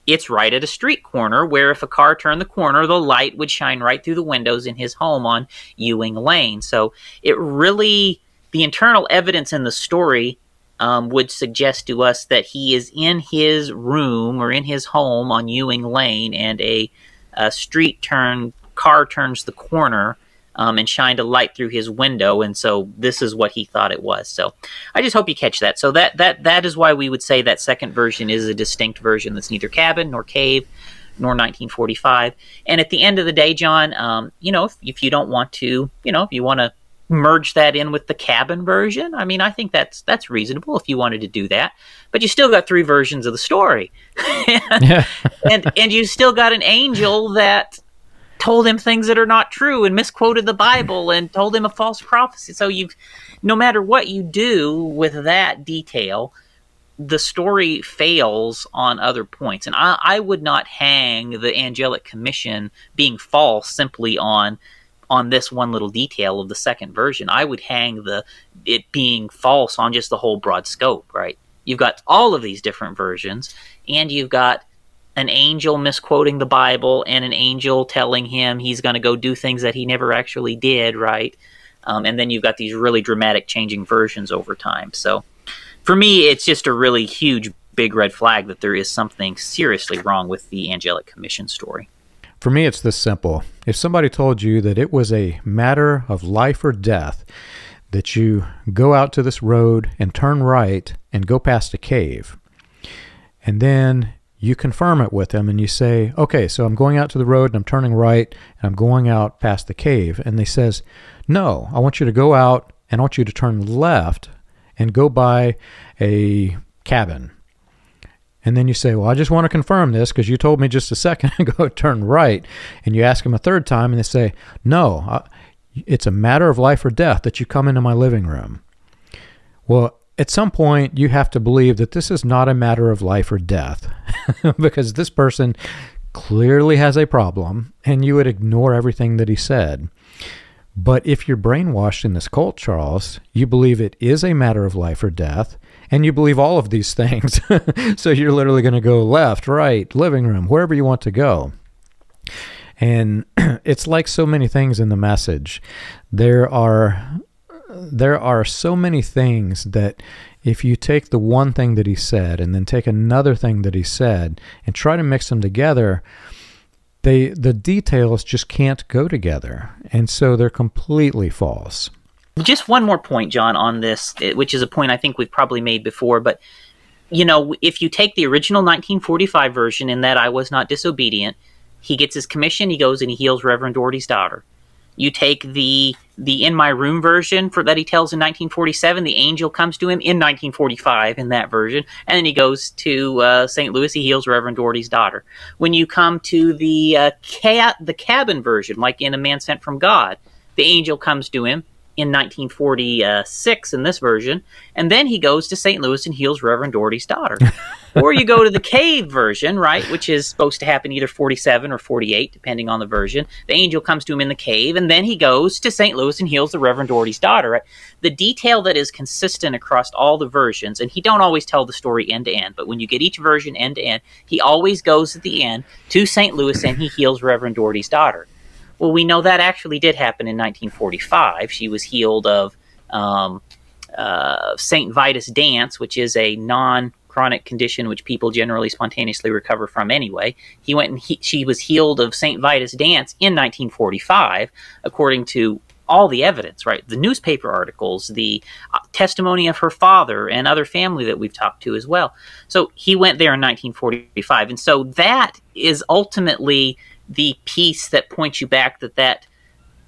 it's right at a street corner where if a car turned the corner, the light would shine right through the windows in his home on Ewing Lane. So the internal evidence in the story would suggest to us that he is in his room or in his home on Ewing Lane, and a car turns the corner and shined a light through his window, and so this is what he thought it was. So I just hope you catch that. So that is why we would say that second version is a distinct version that's neither cabin nor cave nor 1945. And at the end of the day, John, if you don't want to, if you want to merge that in with the cabin version, I mean, I think that's reasonable if you wanted to do that. But you still got 3 versions of the story. and you still got an angel that told him things that are not true and misquoted the Bible and told him a false prophecy. So no matter what you do with that detail, the story fails on other points. And I would not hang the angelic commission being false simply on this one little detail of the second version. I would hang it being false on just the whole broad scope, right? You've got all of these different versions, and you've got an angel misquoting the Bible and an angel telling him he's going to go do things that he never actually did, right? And then you've got these really dramatic changing versions over time. So for me, it's just a really huge, big red flag that there is something seriously wrong with the angelic commission story. For me, it's this simple. If somebody told you that it was a matter of life or death, that you go out to this road and turn right and go past a cave, and then you confirm it with them and you say, okay, so I'm going out to the road and I'm turning right and I'm going out past the cave. And they says, no, I want you to go out and I want you to turn left and go by a cabin. And then you say, well, I just want to confirm this because you told me just a second ago turn right. And you ask them a third time and they say, no, it's a matter of life or death that you come into my living room. Well, at some point, you have to believe that this is not a matter of life or death because this person clearly has a problem and you would ignore everything that he said. But if you're brainwashed in this cult, Charles, you believe it is a matter of life or death and you believe all of these things. So you're literally going to go left, right, living room, wherever you want to go. And it's like so many things in the message. There are so many things that if you take the one thing that he said and then take another thing that he said and try to mix them together, the details just can't go together. And so they're completely false. Just one more point, John, on this, which is a point I think we've probably made before, but you know, if you take the original 1945 version in that I was not disobedient, he gets his commission, he goes and he heals Reverend Doherty's daughter. You take the In My Room version that he tells in 1947, the angel comes to him in 1945 in that version, and then he goes to St. Louis, he heals Reverend Doherty's daughter. When you come to the cabin version, like in A Man Sent from God, the angel comes to him in 1946 in this version, and then he goes to St. Louis and heals Reverend Doherty's daughter. Or you go to the cave version, right, which is supposed to happen either 47 or 48, depending on the version. The angel comes to him in the cave, and then he goes to St. Louis and heals the Reverend Doherty's daughter. Right? The detail that is consistent across all the versions, and he don't always tell the story end to end, but when you get each version end to end, he always goes at the end to St. Louis and he heals Reverend Doherty's daughter. Well, we know that actually did happen in 1945. She was healed of St. Vitus dance, which is a non-chronic condition which people generally spontaneously recover from anyway. He went and she was healed of St. Vitus dance in 1945, according to all the evidence, right? The newspaper articles, the testimony of her father and other family that we've talked to as well. So he went there in 1945. And so that is ultimately the piece that points you back that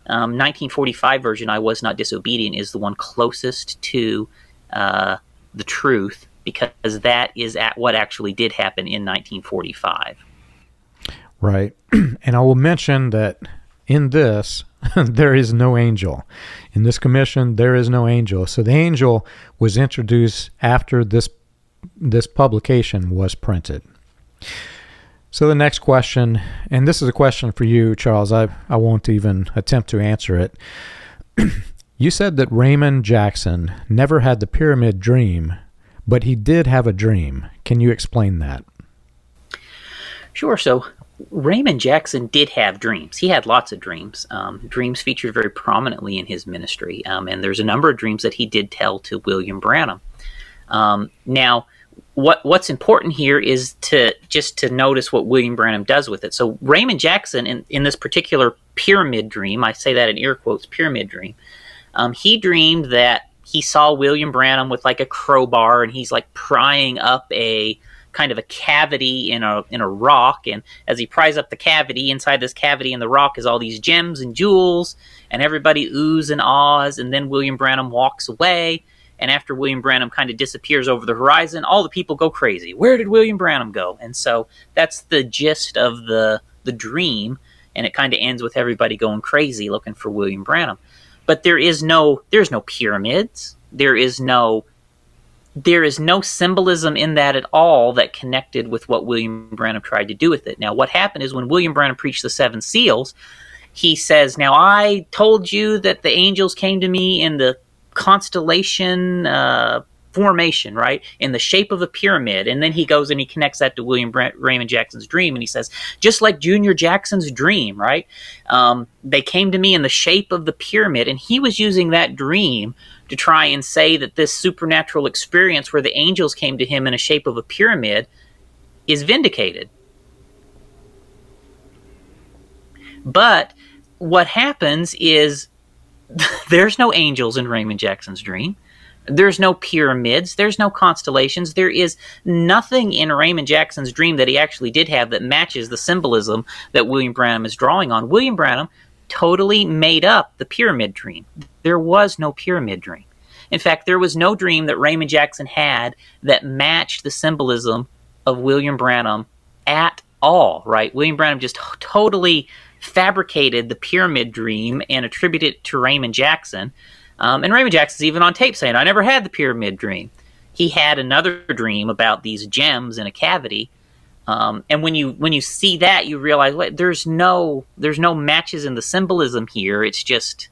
1945 version, I was not disobedient, is the one closest to the truth, because that is at what actually did happen in 1945. Right. And I will mention that in this, there is no angel. In this commission, there is no angel. So the angel was introduced after this publication was printed. So the next question, and this is a question for you, Charles. I won't even attempt to answer it. You said that Raymond Jackson never had the pyramid dream, but he did have a dream. Can you explain that? Sure. So Raymond Jackson did have dreams. He had lots of dreams. Dreams featured very prominently in his ministry, and there's a number of dreams that he did tell to William Branham. Now, what's important here is to notice what William Branham does with it. So Raymond Jackson, in this particular pyramid dream, I say that in air quotes, pyramid dream, he dreamed that he saw William Branham with like a crowbar, and he's like prying up a kind of a cavity in a rock, and as he pries up the cavity, inside this cavity in the rock is all these gems and jewels, and everybody oohs and ahs, and then William Branham walks away. And after William Branham kind of disappears over the horizon, all the people go crazy. Where did William Branham go? And so that's the gist of the dream, and it kind of ends with everybody going crazy looking for William Branham. But there's no pyramids. There is no symbolism in that at all that connected with what William Branham tried to do with it. Now, what happened is when William Branham preached the 7 seals, he says, now I told you that the angels came to me in the constellation formation, right, in the shape of a pyramid. And then he goes and he connects that to Raymond Jackson's dream, and he says, just like Junior Jackson's dream, right, they came to me in the shape of the pyramid, and he was using that dream to try and say that this supernatural experience where the angels came to him in a shape of a pyramid is vindicated. But what happens is there's no angels in Raymond Jackson's dream. There's no pyramids. There's no constellations. There is nothing in Raymond Jackson's dream that he actually did have that matches the symbolism that William Branham is drawing on. William Branham totally made up the pyramid dream. There was no pyramid dream. In fact, there was no dream that Raymond Jackson had that matched the symbolism of William Branham at all, right? William Branham just totally fabricated the pyramid dream and attributed it to Raymond Jackson. And Raymond Jackson's even on tape saying, I never had the pyramid dream. He had another dream about these gems in a cavity. And when you see that, you realize, wait, there's no matches in the symbolism here. It's just,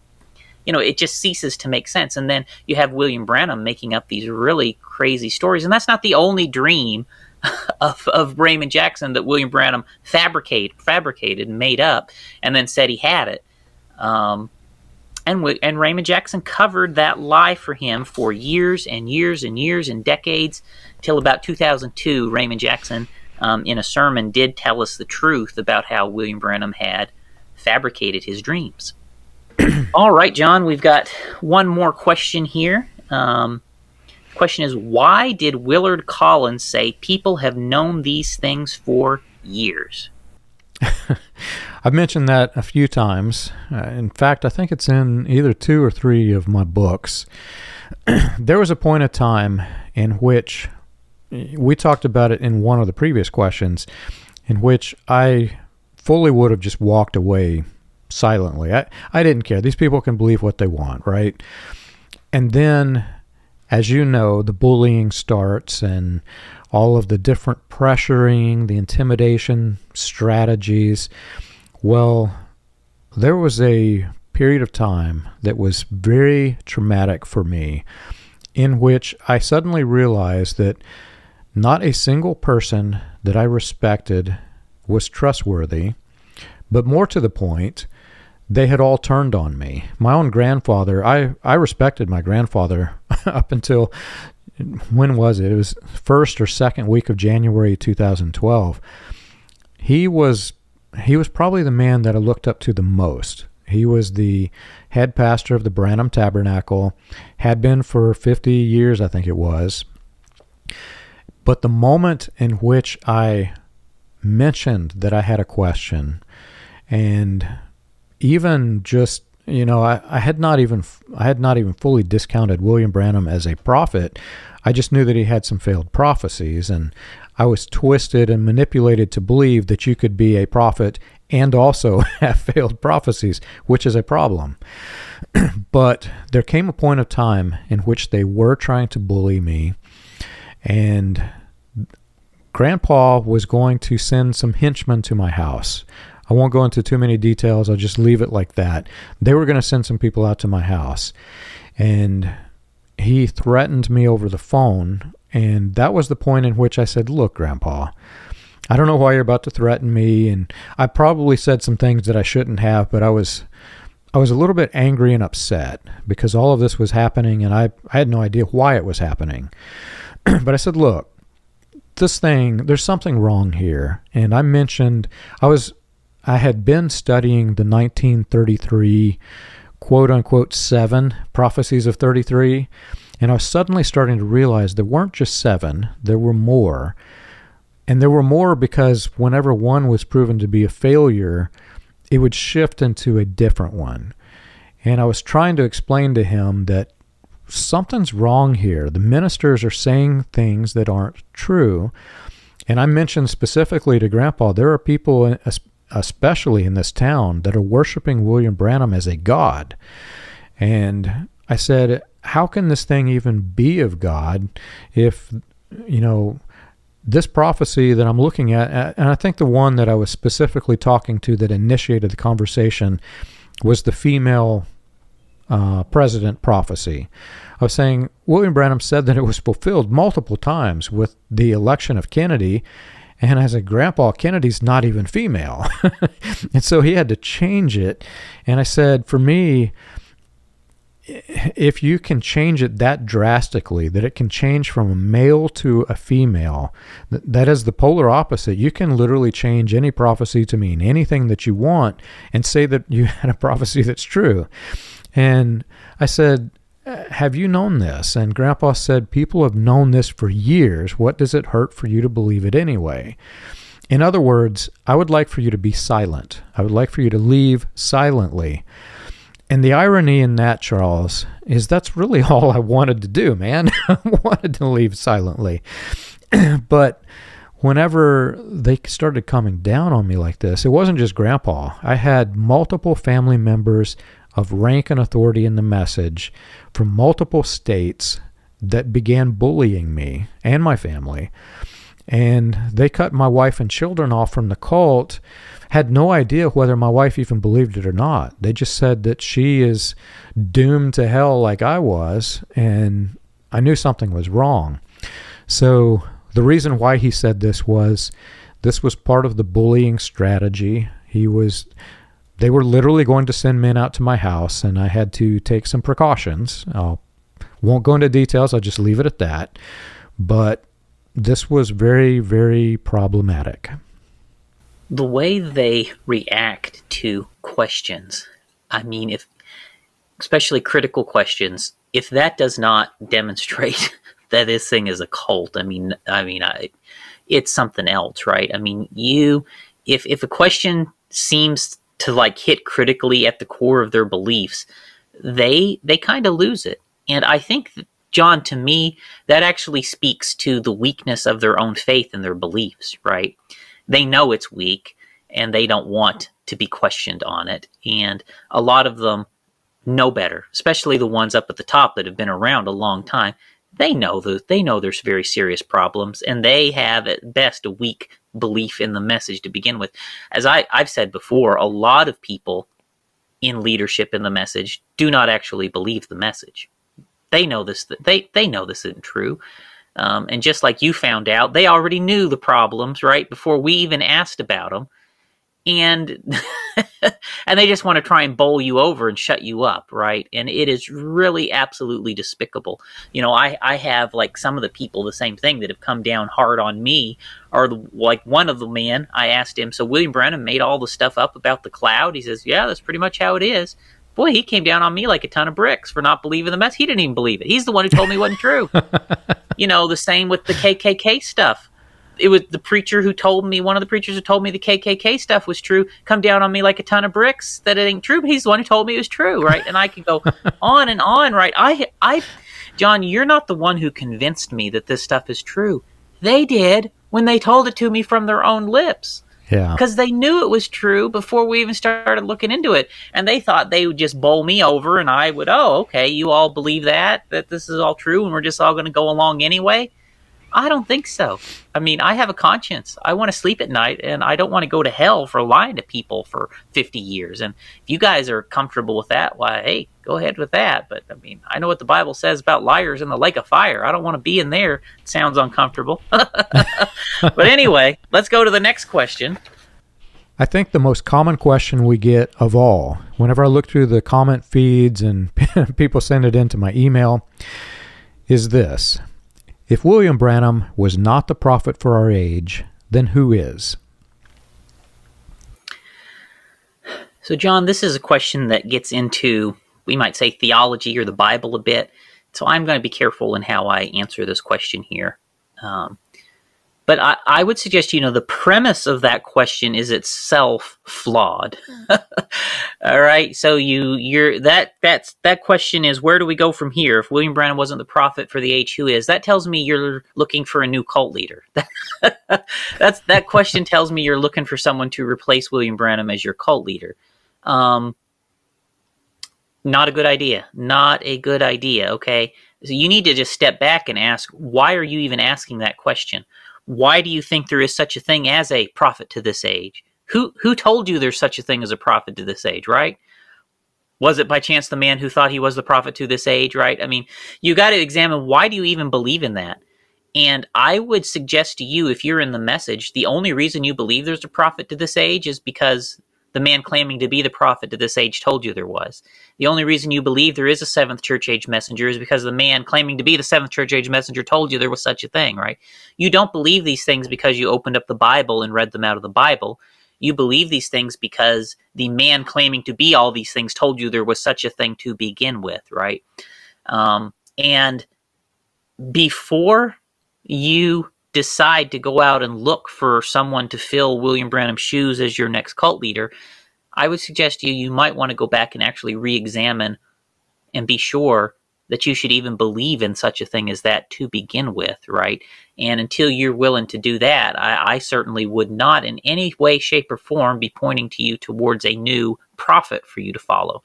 it just ceases to make sense. And then you have William Branham making up these really crazy stories. And that's not the only dream of Raymond Jackson that William Branham fabricated and made up and then said he had it. And Raymond Jackson covered that lie for him for years and years and years and decades, till about 2002, Raymond Jackson, in a sermon, did tell us the truth about how William Branham had fabricated his dreams. All right, John, we've got one more question here. The question is, why did Willard Collins say people have known these things for years? I've mentioned that a few times. In fact, I think it's in either 2 or 3 of my books. There was a point of time in which we talked about it in one of the previous questions, in which I fully would have just walked away silently. I didn't care. These people can believe what they want, right? And then, as you know, the bullying starts and all of the different pressuring, the intimidation strategies. Well, there was a period of time that was very traumatic for me, in which I suddenly realized that not a single person that I respected was trustworthy, but more to the point, they had all turned on me. My own grandfather, I respected my grandfather up until, when was it? It was first or second week of January 2012. He was probably the man that I looked up to the most. He was the head pastor of the Branham Tabernacle, had been for 50 years, I think it was. But the moment in which I mentioned that I had a question, and even just, I had not even fully discounted William Branham as a prophet. I just knew that he had some failed prophecies, and I was twisted and manipulated to believe that you could be a prophet and also have failed prophecies, which is a problem. But there came a point of time in which they were trying to bully me, and Grandpa was going to send some henchmen to my house. I won't go into too many details. I'll just leave it like that. They were going to send some people out to my house, and he threatened me over the phone, and that was the point in which I said, look, Grandpa, I don't know why you're about to threaten me, and I probably said some things that I shouldn't have, but I was a little bit angry and upset because all of this was happening, and I had no idea why it was happening. But I said, look, this thing, there's something wrong here. And I mentioned, I had been studying the 1933 quote-unquote 7 prophecies of 33, and I was suddenly starting to realize there weren't just 7, there were more. And there were more because whenever one was proven to be a failure, it would shift into a different one. And I was trying to explain to him that something's wrong here. The ministers are saying things that aren't true. And I mentioned specifically to Grandpa, there are people, especially in this town, that are worshiping William Branham as a god. And I said, how can this thing even be of God if, this prophecy that I'm looking at, and I think the one that I was specifically talking to that initiated the conversation was the female president prophecy. I was saying William Branham said that it was fulfilled multiple times with the election of Kennedy, and I said, Grandpa, Kennedy's not even female. And so he had to change it. And I said, for me, if you can change it that drastically, that it can change from a male to a female, that is the polar opposite. You can literally change any prophecy to mean anything that you want and say that you had a prophecy that's true. And I said, have you known this? And Grandpa said, people have known this for years. What does it hurt for you to believe it anyway? In other words, I would like for you to be silent. I would like for you to leave silently. And the irony in that, Charles, is that's really all I wanted to do, man. I wanted to leave silently. But whenever they started coming down on me like this, it wasn't just Grandpa. I had multiple family members of rank and authority in the message from multiple states that began bullying me and my family. And they cut my wife and children off from the cult, had no idea whether my wife even believed it or not. They just said that she is doomed to hell like I was, and I knew something was wrong. So the reason why he said this was part of the bullying strategy. They were literally going to send men out to my house, and I had to take some precautions. I won't go into details. I'll just leave it at that. But this was very, very problematic. The way they react to questions, I mean, especially critical questions, if that does not demonstrate that this thing is a cult, it's something else, right? I mean, if a question seems to like hit critically at the core of their beliefs, they kind of lose it. And I think, John, to me, that actually speaks to the weakness of their own faith and their beliefs, right? They know it's weak, and they don't want to be questioned on it. And a lot of them know better, especially the ones up at the top that have been around a long time. They know there's very serious problems, and they have at best a weak belief in the message to begin with. As I've said before, a lot of people in leadership in the message do not actually believe the message. They know this. They know this isn't true. And just like you found out, they already knew the problems, right, before we even asked about them. And and they just want to try and bowl you over and shut you up, right? And it is really absolutely despicable. You know, I have like some of the people, the same thing, that have come down hard on me. Or like one of the men, I asked him, so William Branham made all the stuff up about the cloud? He says, yeah, that's pretty much how it is. Boy, he came down on me like a ton of bricks for not believing the mess. He didn't even believe it. He's the one who told me it wasn't true. You know, the same with the KKK stuff. It was the preacher who told me, one of the preachers who told me the KKK stuff was true, come down on me like a ton of bricks that it ain't true, but he's the one who told me it was true, right? And I could go on and on, right? John, you're not the one who convinced me that this stuff is true. They did when they told it to me from their own lips. Yeah. Because they knew it was true before we even started looking into it. And they thought they would just bowl me over and I would, oh, okay, you all believe that this is all true and we're just all going to go along anyway? I don't think so. I mean, I have a conscience. I want to sleep at night, and I don't want to go to hell for lying to people for 50 years. And if you guys are comfortable with that, why, hey, go ahead with that. But, I mean, I know what the Bible says about liars in the lake of fire. I don't want to be in there. It sounds uncomfortable. But anyway, let's go to the next question. I think the most common question we get of all, whenever I look through the comment feeds and people send it into my email, is this. If William Branham was not the prophet for our age, then who is? So, John, this is a question that gets into, we might say, theology or the Bible a bit. So I'm going to be careful in how I answer this question here. But I would suggest, the premise of that question is itself flawed. All right. So that question is, where do we go from here? If William Branham wasn't the prophet for the age, who is? That tells me you're looking for a new cult leader. That question tells me you're looking for someone to replace William Branham as your cult leader. Not a good idea. Not a good idea. Okay. So you need to just step back and ask, why are you even asking that question? Why do you think there is such a thing as a prophet to this age? Who told you there's such a thing as a prophet to this age, right? Was it by chance the man who thought he was the prophet to this age, right? I mean, you got to examine, why do you even believe in that? And I would suggest to you, if you're in the message, the only reason you believe there's a prophet to this age is because the man claiming to be the prophet to this age told you there was. The only reason you believe there is a seventh church age messenger is because the man claiming to be the seventh church age messenger told you there was such a thing, right? You don't believe these things because you opened up the Bible and read them out of the Bible. You believe these things because the man claiming to be all these things told you there was such a thing to begin with, right? And before you decide to go out and look for someone to fill William Branham's shoes as your next cult leader, I would suggest to you might want to go back and actually re-examine and be sure that you should even believe in such a thing as that to begin with, right? And until you're willing to do that, I certainly would not in any way, shape, or form be pointing to you towards a new prophet for you to follow.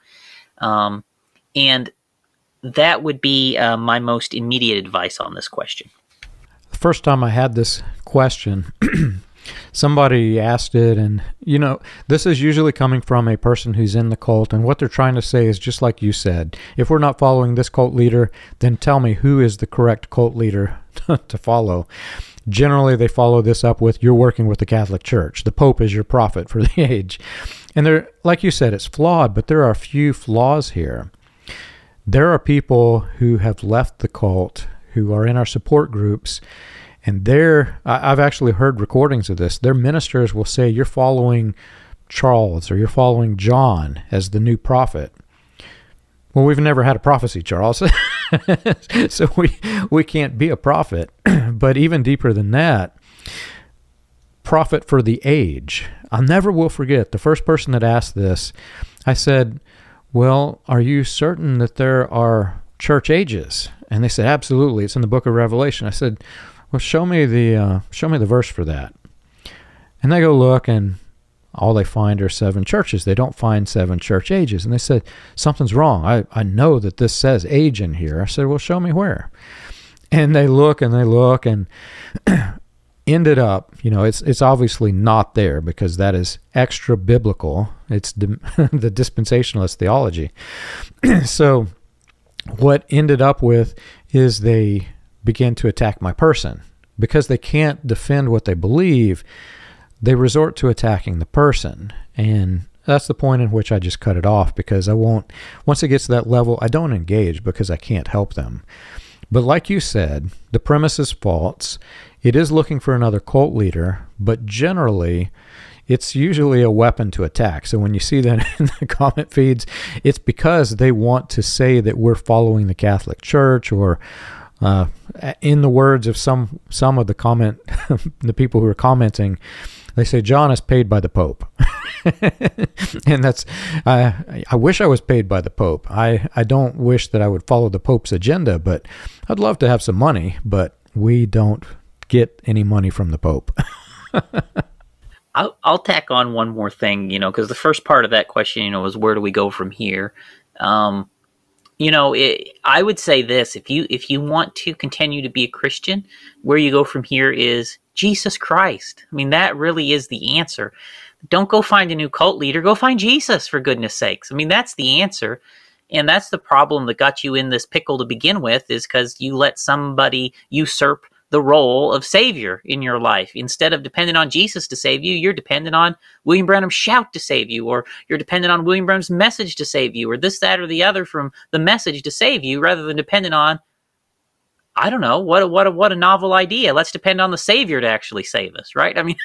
And that would be my most immediate advice on this question. The first time I had this question, somebody asked it, and this is usually coming from a person who's in the cult, and what they're trying to say is just like you said. If we're not following this cult leader, then tell me who is the correct cult leader to follow. Generally, they follow this up with, you're working with the Catholic Church. The Pope is your prophet for the age. And there, like you said, it's flawed, but there are a few flaws here. There are people who have left the cult who are in our support groups, and I've actually heard recordings of this. Their ministers will say, you're following Charles or you're following John as the new prophet. Well, we've never had a prophecy, Charles. So we can't be a prophet. But even deeper than that, prophet for the age. I never will forget the first person that asked this. I said, well, are you certain that there are church ages? And they said, absolutely, it's in the book of Revelation. I said, well, show me the verse for that. And they go look, and all they find are 7 churches. They don't find 7 church ages. And they said, something's wrong. I know that this says age in here. I said, well, show me where. And they look, and ended up, it's obviously not there, because that is extra biblical. It's the dispensationalist theology. So what ended up with is they begin to attack my person. Because they can't defend what they believe, they resort to attacking the person. And that's the point in which I just cut it off, because once it gets to that level, I don't engage because I can't help them. But like you said, the premise is false. It is looking for another cult leader, but generally, it's usually a weapon to attack. So when you see that in the comment feeds, it's because they want to say that we're following the Catholic Church, or in the words of some of the people who are commenting, they say John is paid by the Pope. And that's, I wish I was paid by the Pope. I don't wish that I would follow the Pope's agenda, but I'd love to have some money, but we don't get any money from the Pope. I'll tack on one more thing, because the first part of that question, was where do we go from here? I would say this: if you want to continue to be a Christian, where you go from here is Jesus Christ. I mean, that really is the answer. Don't go find a new cult leader. Go find Jesus, for goodness sakes. I mean, that's the answer. And that's the problem that got you in this pickle to begin with, is because you let somebody usurp the role of Savior in your life. Instead of depending on Jesus to save you, you're dependent on William Branham's shout to save you, or you're dependent on William Branham's message to save you, or this, that, or the other from the message to save you, rather than dependent on, I don't know, what a novel idea. Let's depend on the Savior to actually save us, right? I mean,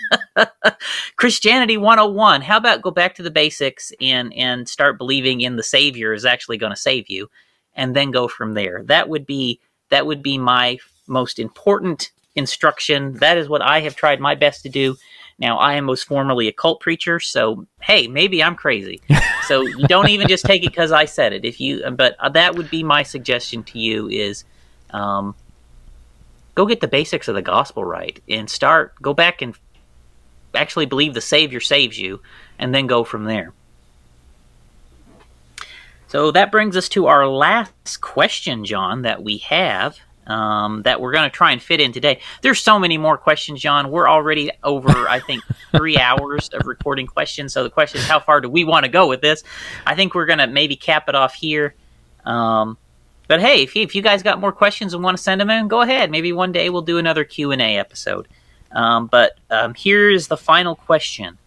Christianity 101. How about go back to the basics and start believing in the Savior is actually going to save you, and then go from there. That would be my most important instruction. That is what I have tried my best to do. Now, I am most formerly a cult preacher, so hey, maybe I'm crazy. So you don't even just take it because I said it. But that would be my suggestion to you is, go get the basics of the gospel right, and go back and actually believe the Savior saves you, and then go from there. So that brings us to our last question, John, that we have. that we're going to try and fit in today. There's so many more questions, John. We're already over, I think, 3 hours of recording questions. So the question is, how far do we want to go with this? I think we're going to maybe cap it off here. But hey, if you guys got more questions and want to send them in, go ahead. Maybe one day we'll do another Q&A episode. But here's the final question.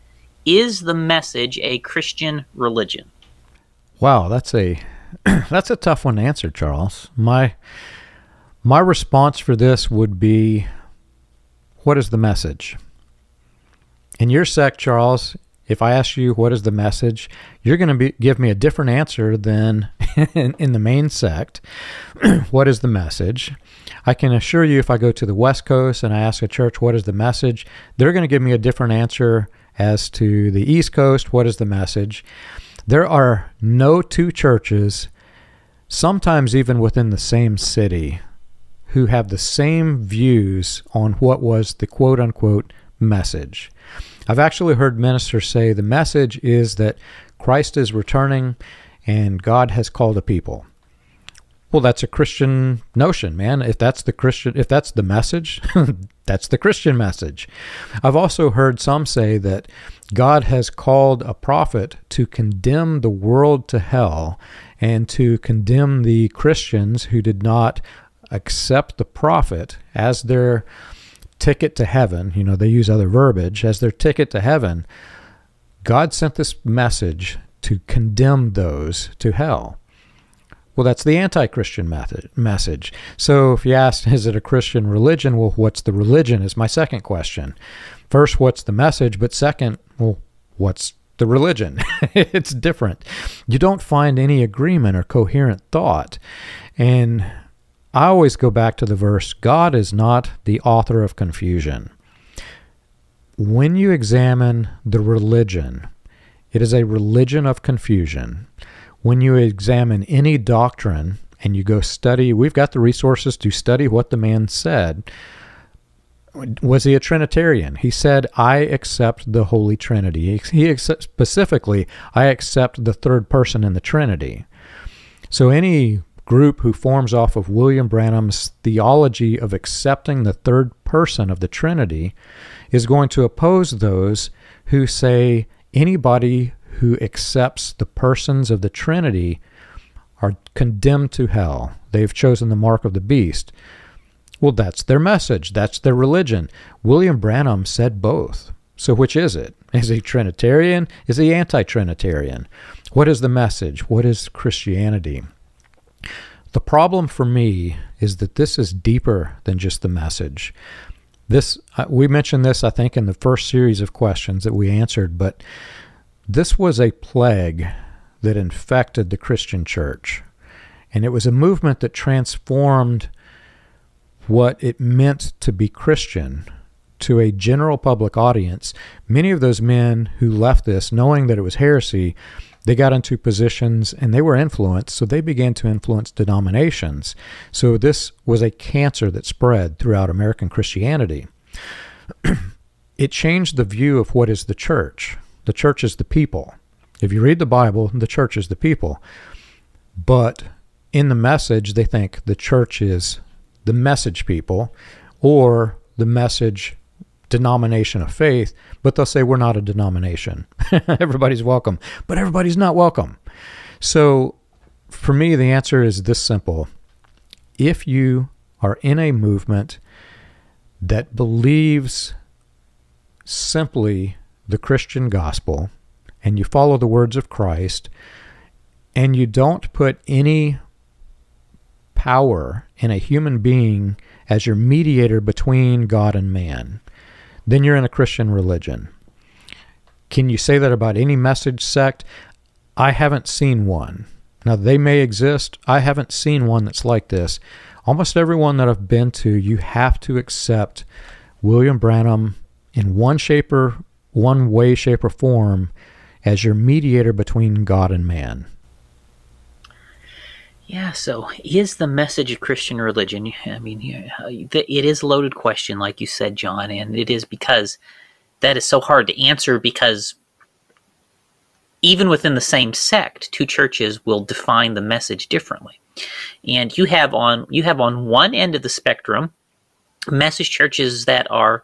Is the message a Christian religion? Wow, that's a tough one to answer, Charles. My response for this would be, what is the message? In your sect, Charles, if I ask you what is the message, you're going to give me a different answer than in the main sect. What is the message? I can assure you, if I go to the West Coast and I ask a church what is the message, they're going to give me a different answer as to the East Coast. What is the message? There are no two churches, sometimes even within the same city, who have the same views on what was the quote-unquote message. I've actually heard ministers say the message is that Christ is returning and God has called a people. Well, that's a Christian notion, man. If that's the message, that's the Christian message. I've also heard some say that God has called a prophet to condemn the world to hell and to condemn the Christians who did not accept the prophet as their ticket to heaven. You know, they use other verbiage as their ticket to heaven. God sent this message to condemn those to hell. Well, that's the anti-Christian message. So if you ask, is it a Christian religion? Well, what's the religion is my second question. First, what's the message? But second, well, what's the religion? It's different. You don't find any agreement or coherent thought. And I always go back to the verse, God is not the author of confusion. When you examine the religion, it is a religion of confusion. When you examine any doctrine and you go study, we've got the resources to study what the man said. Was he a Trinitarian? He said, I accept the Holy Trinity. He accepts, specifically, I accept the third person in the Trinity. So any group who forms off of William Branham's theology of accepting the third person of the Trinity is going to oppose those who say anybody who accepts the persons of the Trinity are condemned to hell. They've chosen the mark of the beast. Well, that's their message. That's their religion. William Branham said both. So which is it? Is he Trinitarian? Is he anti-Trinitarian? What is the message? What is Christianity? The problem for me is that this is deeper than just the message. We mentioned this, I think, in the first series of questions that we answered, but this was a plague that infected the Christian church. And it was a movement that transformed what it meant to be Christian to a general public audience. Many of those men who left this, knowing that it was heresy, they got into positions and they were influenced, so they began to influence denominations. So this was a cancer that spread throughout American Christianity. It changed the view of what is the church. The church is the people. If you read the Bible, the church is the people. But in the message, they think the church is the message people or the message denomination of faith, but they'll say we're not a denomination. Everybody's welcome, but everybody's not welcome. So for me, the answer is this simple. If you are in a movement that believes simply the Christian gospel, and you follow the words of Christ, and you don't put any power in a human being as your mediator between God and man, then you're in a Christian religion. Can you say that about any message sect? I haven't seen one. Now, they may exist. I haven't seen one that's like this. Almost everyone that I've been to, you have to accept William Branham in one way, shape, or form as your mediator between God and man. Yeah, so is the message of Christian religion? I mean, it is a loaded question, like you said, John, and it is because that is so hard to answer, because even within the same sect, two churches will define the message differently. And you have on one end of the spectrum message churches that are,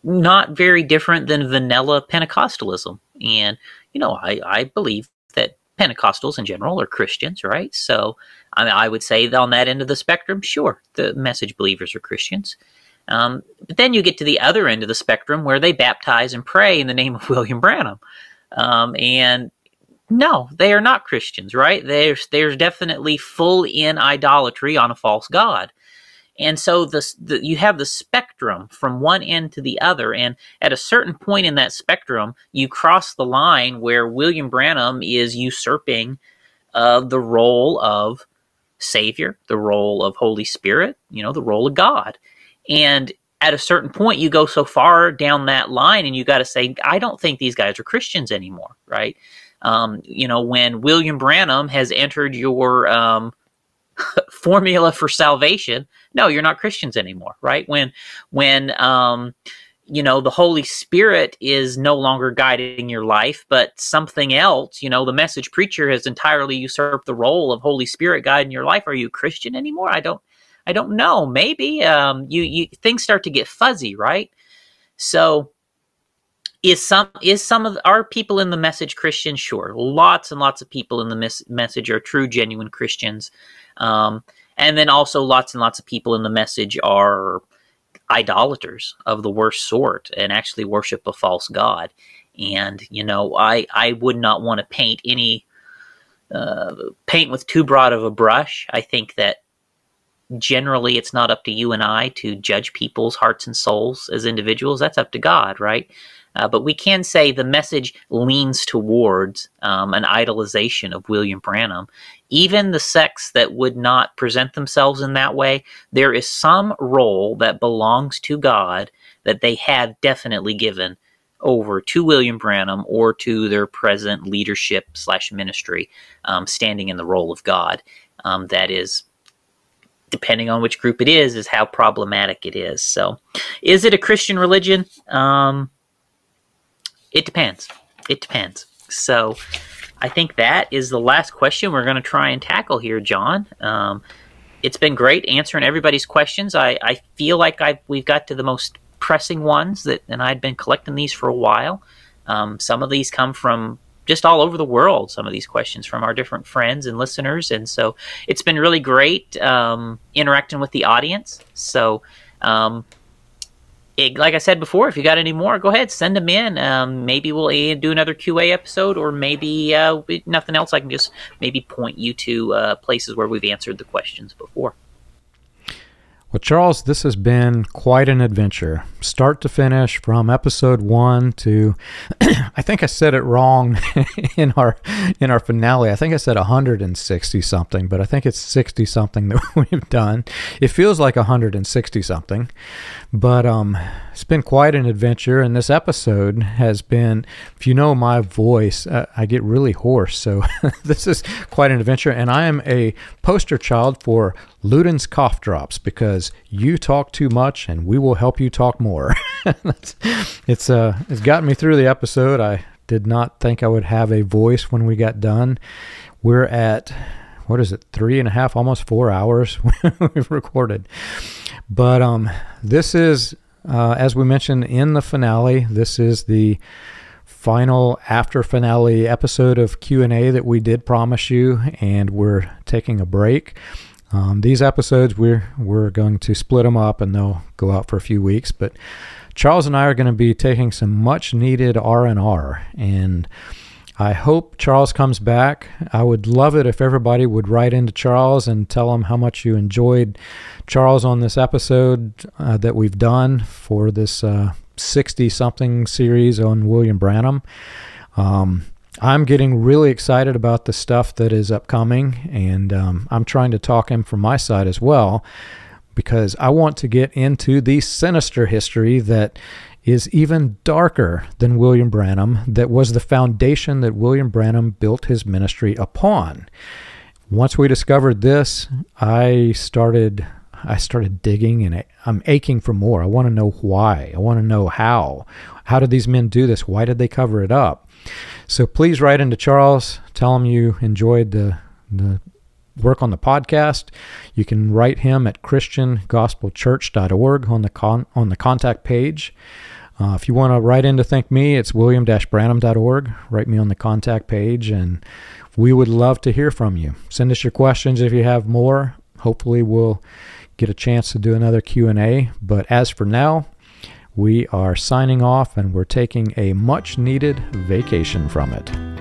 not very different than vanilla Pentecostalism. And, I believe that Pentecostals in general are Christians, right? So I would say that on that end of the spectrum, sure, the message believers are Christians. But then you get to the other end of the spectrum where they baptize and pray in the name of William Branham. And no, they are not Christians, right? There's definitely full in idolatry on a false god. And so you have the spectrum from one end to the other, and at a certain point in that spectrum, you cross the line where William Branham is usurping the role of Savior, the role of Holy Spirit, the role of God. And at a certain point, you go so far down that line, and you got to say, I don't think these guys are Christians anymore, right? When William Branham has entered your formula for salvation, no, you're not Christians anymore, right? When the Holy Spirit is no longer guiding your life, but something else, the message preacher has entirely usurped the role of Holy Spirit guiding your life. Are you a Christian anymore? I don't know. Maybe things start to get fuzzy, right? So is some of our people in the message Christian? Sure, lots and lots of people in the message are true, genuine Christians. And then also lots and lots of people in the message are idolaters of the worst sort and actually worship a false god. And, I would not want to paint with too broad of a brush. I think that generally it's not up to you and I to judge people's hearts and souls as individuals. That's up to God, right? But we can say the message leans towards an idolization of William Branham. Even the sects that would not present themselves in that way, there is some role that belongs to God that they have definitely given over to William Branham or to their present leadership / ministry, standing in the role of God. That is, depending on which group it is how problematic it is. So, is it a Christian religion? It depends. So I think that is the last question we're going to try and tackle here, John. It's been great answering everybody's questions. I feel like we've got to the most pressing ones, and I'd been collecting these for a while. Some of these come from just all over the world, some of these questions from our different friends and listeners. And so it's been really great interacting with the audience. So like I said before, if you got any more, go ahead, send them in. Maybe we'll do another QA episode, or maybe nothing else. I can just maybe point you to places where we've answered the questions before. Well, Charles, this has been quite an adventure, start to finish, from episode 1 to, I think I said it wrong in our finale. I think I said 160 something, but I think it's 60 something that we've done. It feels like 160 something, but it's been quite an adventure. And this episode has been, if you know my voice, I get really hoarse. So this is quite an adventure, and I am a poster child for Luden's cough drops, because you talk too much and we will help you talk more. It's gotten me through the episode. I did not think I would have a voice when we got done. We're at, 3.5, almost 4 hours we've recorded. But this is, as we mentioned in the finale, this is the final after finale episode of Q&A that we did promise you, and we're taking a break. These episodes, we're going to split them up, and they'll go out for a few weeks. But Charles and I are going to be taking some much-needed R&R, and I hope Charles comes back. I would love it if everybody would write into Charles and tell him how much you enjoyed Charles on this episode that we've done for this 60-something series on William Branham. I'm getting really excited about the stuff that is upcoming, and I'm trying to talk him from my side as well, because I want to get into the sinister history that is even darker than William Branham, that was the foundation that William Branham built his ministry upon. Once we discovered this, I started digging, and I'm aching for more. I want to know why. I want to know how. How did these men do this? Why did they cover it up? So please write into Charles. Tell him you enjoyed the work on the podcast. You can write him at christiangospelchurch.org on the contact page. If you want to write in to thank me, it's william-branham.org. Write me on the contact page, and we would love to hear from you. Send us your questions if you have more. Hopefully we'll get a chance to do another Q&A. But as for now, we are signing off, and we're taking a much-needed vacation from it.